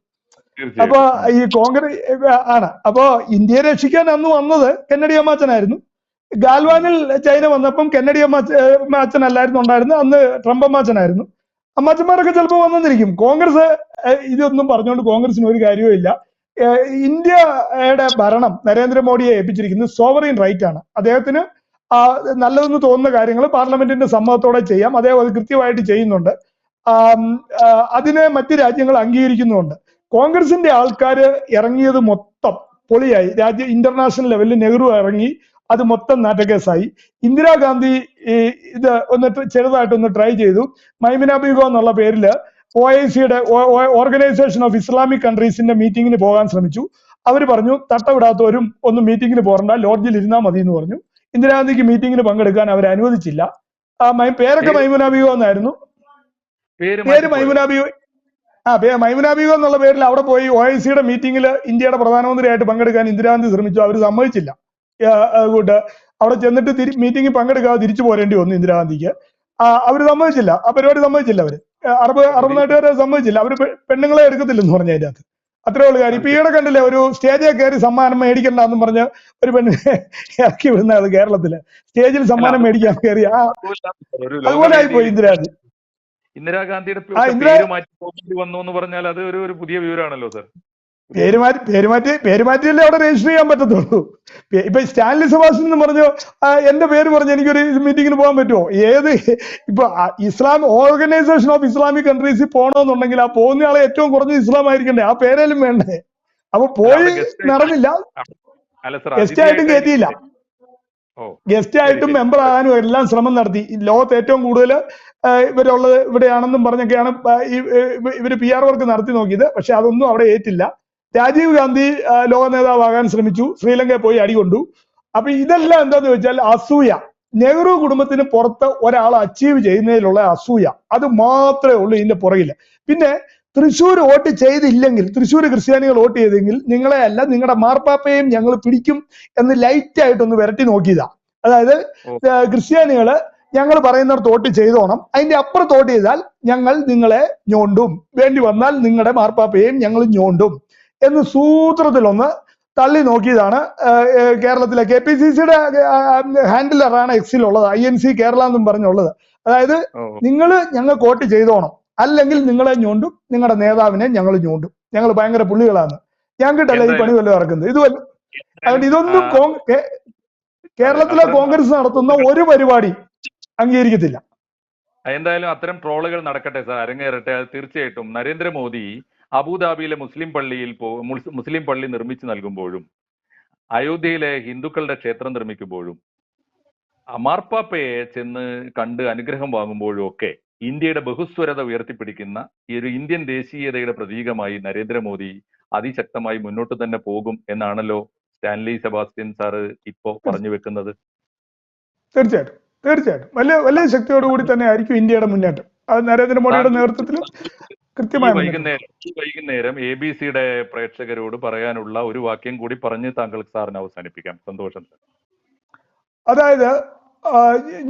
അപ്പൊ ഈ കോൺഗ്രസ് ആണ്. അപ്പോ ഇന്ത്യയെ രക്ഷിക്കാൻ അന്ന് വന്നത് കെന്നഡി അമ്മാച്ചനായിരുന്നു. ഗാൽവാനിൽ ചൈന വന്നപ്പം കെന്നഡി അമ്മാച്ചൻ അല്ലായിരുന്നു ഉണ്ടായിരുന്നത്, അന്ന് ട്രംപ് അമ്മാച്ചനായിരുന്നു. അമ്മാച്ചന്മാരൊക്കെ ചിലപ്പോൾ വന്നിരിക്കും. കോൺഗ്രസ് ഇതൊന്നും പറഞ്ഞുകൊണ്ട് കോൺഗ്രസിന് ഒരു കാര്യവും ഇല്ല. ഇന്ത്യയുടെ ഭരണം നരേന്ദ്രമോദിയെ ഏൽപ്പിച്ചിരിക്കുന്നത് സോവറിൻ റൈറ്റ് ആണ്. അദ്ദേഹത്തിന് നല്ലതെന്ന് തോന്നുന്ന കാര്യങ്ങൾ പാർലമെന്റിന്റെ സമ്മതത്തോടെ ചെയ്യാം. അദ്ദേഹം അത് കൃത്യമായിട്ട് ചെയ്യുന്നുണ്ട്. അതിനെ മറ്റ് രാജ്യങ്ങൾ അംഗീകരിക്കുന്നുമുണ്ട്. കോൺഗ്രസിന്റെ ആൾക്കാർ ഇറങ്ങിയത് മൊത്തം പൊളിയായി. ഇന്റർനാഷണൽ ലെവലിൽ നെഹ്റു ഇറങ്ങി, അത് മൊത്തം നാറ്റക്കേസായി. ഇന്ദിരാഗാന്ധി ഇത് ചെറുതായിട്ടൊന്ന് ട്രൈ ചെയ്തു. മൈമുന ബീഗം എന്നുള്ള പേരിൽ OICയുടെ ഓർഗനൈസേഷൻ ഓഫ് ഇസ്ലാമിക് കൺട്രീസിന്റെ മീറ്റിങ്ങിന് പോകാൻ ശ്രമിച്ചു. അവർ പറഞ്ഞു തട്ടവിടാത്തവരും ഒന്നും മീറ്റിങ്ങിന് പോകണ്ട, ലോഡ്ജിൽ ഇരുന്നാൽ മതി എന്ന് പറഞ്ഞു. ഇന്ദിരാഗാന്ധിക്ക് മീറ്റിങ്ങിന് പങ്കെടുക്കാൻ അവർ അനുവദിച്ചില്ല. പേരൊക്കെ മൈമുന ബീഗം എന്നായിരുന്നു. പേര് മൈമുന ബീഗം. മൈമുന ബീഗം എന്നുള്ള പേരിൽ അവിടെ പോയി OICയുടെ മീറ്റിങ്ങിൽ ഇന്ത്യയുടെ പ്രധാനമന്ത്രിയായിട്ട് പങ്കെടുക്കാൻ ഇന്ദിരാഗാന്ധി ശ്രമിച്ചു. അവർ സമ്മതിച്ചില്ല. കൂട്ട് അവിടെ ചെന്നിട്ട് മീറ്റിംഗിൽ പങ്കെടുക്കാതെ തിരിച്ചു പോരേണ്ടി വന്നു ഇന്ദിരാഗാന്ധിക്ക്. അവര് സമ്മതിച്ചില്ല, ആ പരിപാടി സമ്മതിച്ചില്ല. അവര് അറബ് നാട്ടുകാരെ സമ്മതിച്ചില്ല. അവര് പെണ്ണുങ്ങളെ എടുക്കത്തില്ലെന്ന് പറഞ്ഞു അതിന്റെ അകത്ത്. അത്രേ ഉള്ളു കാര്യം. ഇപ്പൊ ഈയിടെ കണ്ടില്ലേ, ഒരു സ്റ്റേജിൽ കയറി സമ്മാനം മേടിക്കണ്ടെന്നും പറഞ്ഞ് ഒരു പെണ്ണിനെ ഇറക്കി വിടുന്നത് കേരളത്തില്. സ്റ്റേജിൽ സമ്മാനം മേടിക്കാൻ കയറി അതുപോലെ ആയിപ്പോയി ഇന്ദിരാഗാന്ധി. ഇന്ദിരാഗാന്ധിയുടെ പേര് മാറ്റി വന്നു എന്ന് പറഞ്ഞാൽ അത് ഒരു പുതിയ വിവരമാണല്ലോ സർ. പേര് മാറ്റിയല്ലേ അവിടെ രജിസ്റ്റർ ചെയ്യാൻ പറ്റത്തുള്ളൂ. ഇപ്പൊ സ്റ്റാൻലി സെബാസ്റ്റ്യൻ എന്ന് പറഞ്ഞു എന്റെ പേര് പറഞ്ഞ് എനിക്കൊരു മീറ്റിങ്ങിന് പോകാൻ പറ്റുമോ? ഇപ്പൊ ഇസ്ലാം ഓർഗനൈസേഷൻ ഓഫ് ഇസ്ലാമിക് കൺട്രീസിൽ പോകണമെന്നുണ്ടെങ്കിൽ ആ പോകുന്ന ആളെ ഏറ്റവും കുറഞ്ഞ ഇസ്ലാം ആയിരിക്കണ്ടേ, ആ പേരേലും വേണ്ടേ? അപ്പൊ പോയി നടന്നില്ല, ഗസ്റ്റ് ആയിട്ടും കയറ്റിയില്ല. ഗസ്റ്റ് ആയിട്ടും മെമ്പർ ആകാനും എല്ലാം ശ്രമം നടത്തി. ലോകത്ത് ഏറ്റവും കൂടുതൽ ഇവരുള്ളത് ഇവിടെയാണെന്നും പറഞ്ഞൊക്കെയാണ് ഇവര് PR വർക്ക് നടത്തി നോക്കിയത്. പക്ഷെ അതൊന്നും അവിടെ ഏറ്റില്ല. രാജീവ് ഗാന്ധി ലോക നേതാവാകാൻ ശ്രമിച്ചു, ശ്രീലങ്കയിൽ പോയി അടികൊണ്ടു. അപ്പൊ ഇതെല്ലാം എന്താന്ന് വെച്ചാൽ അസൂയ. നെഹ്റു കുടുംബത്തിന് പുറത്ത് ഒരാൾ അച്ചീവ് ചെയ്യുന്നതിലുള്ള അസൂയ, അത് മാത്രമേ ഉള്ളൂ ഇതിന്റെ പുറകില്. പിന്നെ തൃശ്ശൂർ വോട്ട് ചെയ്തില്ലെങ്കിൽ, തൃശ്ശൂർ ക്രിസ്ത്യാനികൾ വോട്ട് ചെയ്തെങ്കിൽ നിങ്ങളെ അല്ല നിങ്ങളുടെ മാർപ്പാപ്പയും ഞങ്ങൾ പിടിക്കും എന്ന് ലൈറ്റായിട്ടൊന്ന് വിരട്ടി നോക്കിയതാ. അതായത് ക്രിസ്ത്യാനികള് ഞങ്ങൾ പറയുന്നിടത്ത് വോട്ട് ചെയ്തോണം, അതിന്റെ അപ്പുറത്ത് വോട്ട് ചെയ്താൽ ഞങ്ങൾ നിങ്ങളെ ഞോണ്ടും, വേണ്ടി വന്നാൽ നിങ്ങളുടെ മാർപ്പാപ്പയും ഞങ്ങൾ ഞോണ്ടും എന്ന് സൂത്രത്തിലൊന്ന് തള്ളി നോക്കിയതാണ്. കേരളത്തിലെ KPCCയുടെ ഹാൻഡിലറാണ് എക്സിലുള്ളത്, INC കേരള എന്നും പറഞ്ഞുള്ളത്. അതായത് നിങ്ങൾ ഞങ്ങൾക്ക് വോട്ട് ചെയ്തോണം, അല്ലെങ്കിൽ നിങ്ങളെ ഞോണ്ടും, നിങ്ങളുടെ നേതാവിനെ ഞങ്ങൾ ഞോണ്ടും, ഞങ്ങൾ ഭയങ്കര പുള്ളികളാണ്, ഞങ്ങൾക്കിട്ടല്ല ഈ പണി വല്ലതും ഇറക്കുന്നത്. അതുകൊണ്ട് ഇതൊന്നും കേരളത്തിലെ കോൺഗ്രസ് നടത്തുന്ന ഒരു പരിപാടി അംഗീകരിക്കത്തില്ല. എന്തായാലും അത്തരം ട്രോളുകൾ നടക്കട്ടെ സാർ, അരങ്ങേറട്ടെ. അത് തീർച്ചയായിട്ടും നരേന്ദ്രമോദി അബുദാബിയിലെ മുസ്ലിം പള്ളി നിർമ്മിച്ചു നൽകുമ്പോഴും അയോധ്യയിലെ ഹിന്ദുക്കളുടെ ക്ഷേത്രം നിർമ്മിക്കുമ്പോഴും മാർപ്പാപ്പയെ ചെന്ന് കണ്ട് അനുഗ്രഹം വാങ്ങുമ്പോഴും ഒക്കെ ഇന്ത്യയുടെ ബഹുസ്വരത ഉയർത്തിപ്പിടിക്കുന്ന ഈ ഒരു ഇന്ത്യൻ ദേശീയതയുടെ പ്രതീകമായി നരേന്ദ്രമോദി അതിശക്തമായി മുന്നോട്ട് തന്നെ പോകും എന്നാണല്ലോ സ്റ്റാൻലി സെബാസ്റ്റ്യൻ സാറ് ഇപ്പോ പറഞ്ഞു വെക്കുന്നത്. തീർച്ചയായിട്ടും വലിയ ശക്തിയോടുകൂടി തന്നെ ആയിരിക്കും ഇന്ത്യയുടെ മുന്നേറ്റം. അത് നരേന്ദ്രമോദിയുടെ നേതൃത്വത്തിൽ കൃത്യമായി. വൈകുന്നേരം ABCയുടെ പ്രേക്ഷകരോട് പറയാനുള്ള ഒരു വാക്യം കൂടി പറഞ്ഞ് താങ്കൾക്ക് സാറിന് അവസാനിപ്പിക്കാം. സന്തോഷം സാർ. അതായത്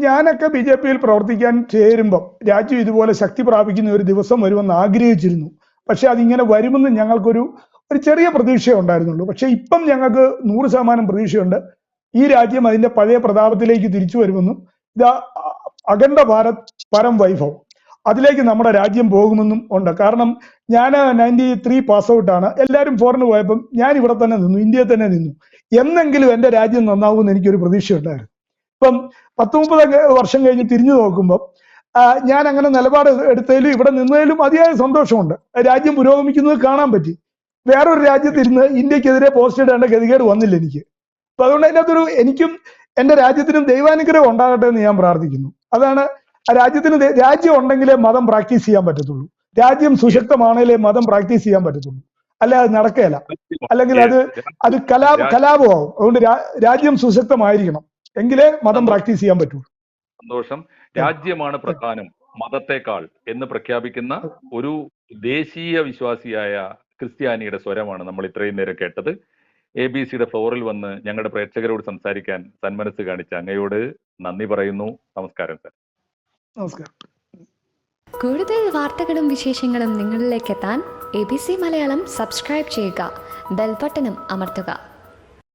ഞാനൊക്കെ BJPയിൽ പ്രവർത്തിക്കാൻ ചേരുമ്പം രാജ്യം ഇതുപോലെ ശക്തി പ്രാപിക്കുന്ന ഒരു ദിവസം വരുമെന്ന് ആഗ്രഹിച്ചിരുന്നു. പക്ഷെ അതിങ്ങനെ വരുമെന്ന് ഞങ്ങൾക്കൊരു ചെറിയ പ്രതീക്ഷ ഉണ്ടായിരുന്നുള്ളൂ. പക്ഷെ ഇപ്പം ഞങ്ങൾക്ക് 100% പ്രതീക്ഷയുണ്ട്. ഈ രാജ്യം അതിന്റെ പഴയ പ്രതാപത്തിലേക്ക് തിരിച്ചു വരുമെന്നും ഇതാ അഖണ്ഡ ഭാരത് പരം വൈഭവം, അതിലേക്ക് നമ്മുടെ രാജ്യം പോകുമെന്നും ഉണ്ട്. കാരണം ഞാൻ 93 പാസ് ഔട്ടാണ്. എല്ലാവരും ഫോറിന് പോയപ്പം ഞാൻ ഇവിടെ തന്നെ നിന്നു, ഇന്ത്യയിൽ തന്നെ നിന്നു. എന്നെങ്കിലും എൻ്റെ രാജ്യം നന്നാവുമെന്ന് എനിക്കൊരു പ്രതീക്ഷ ഉണ്ടായിരുന്നു. ഇപ്പം 10-30 വർഷം കഴിഞ്ഞ് തിരിഞ്ഞു നോക്കുമ്പോൾ ഞാൻ അങ്ങനെ നിലപാട് എടുത്തതിലും ഇവിടെ നിന്നതിലും അതിയായ സന്തോഷമുണ്ട്. രാജ്യം പുരോഗമിക്കുന്നത് കാണാൻ പറ്റി. വേറൊരു രാജ്യത്തിരുന്ന് ഇന്ത്യക്കെതിരെ പോസ്റ്റ് ഇടേണ്ട ഗതികേട് വന്നില്ല എനിക്ക്. അപ്പൊ അതുകൊണ്ട് അതിനകത്തൊരു എനിക്കും എൻ്റെ രാജ്യത്തിനും ദൈവാനുഗ്രഹം ഉണ്ടാകട്ടെ എന്ന് ഞാൻ പ്രാർത്ഥിക്കുന്നു. അതാണ് രാജ്യം ഉണ്ടെങ്കിലേ മതം പ്രാക്ടീസ് ചെയ്യാൻ പറ്റത്തുള്ളൂ. രാജ്യം സുശക്തമാണെങ്കിലേ മതം പ്രാക്ടീസ് ചെയ്യാൻ പറ്റത്തുള്ളൂ. അല്ല അത് നടക്കുകയില്ല, അല്ലെങ്കിൽ അത് കലാപമാവും. അതുകൊണ്ട് രാജ്യം സുശക്തമായിരിക്കണം, എങ്കിലേ മതം പ്രാക്ടീസ് ചെയ്യാൻ പറ്റുള്ളൂ. സന്തോഷം. രാജ്യമാണ് പ്രധാനം മതത്തെക്കാൾ എന്ന് പ്രഖ്യാപിക്കുന്ന ഒരു ദേശീയ വിശ്വാസിയായ ക്രിസ്ത്യാനിയുടെ സ്വരമാണ് നമ്മൾ ഇത്രയും നേരം കേട്ടത്. ABCയുടെ ഫ്ലോറിൽ വന്ന് ഞങ്ങളുടെ പ്രേക്ഷകരോട് സംസാരിക്കാൻ സന്മനസ് കാണിച്ച അങ്ങയോട് നന്ദി പറയുന്നു. നമസ്കാരം സാർ. നമസ്കാരം. കൂടുതൽ വാർത്തകളും വിശേഷങ്ങളും നിങ്ങളിലേക്ക് എത്താൻ ABC മലയാളം സബ്സ്ക്രൈബ് ചെയ്യുക, ബെൽ ബട്ടണും അമർത്തുക.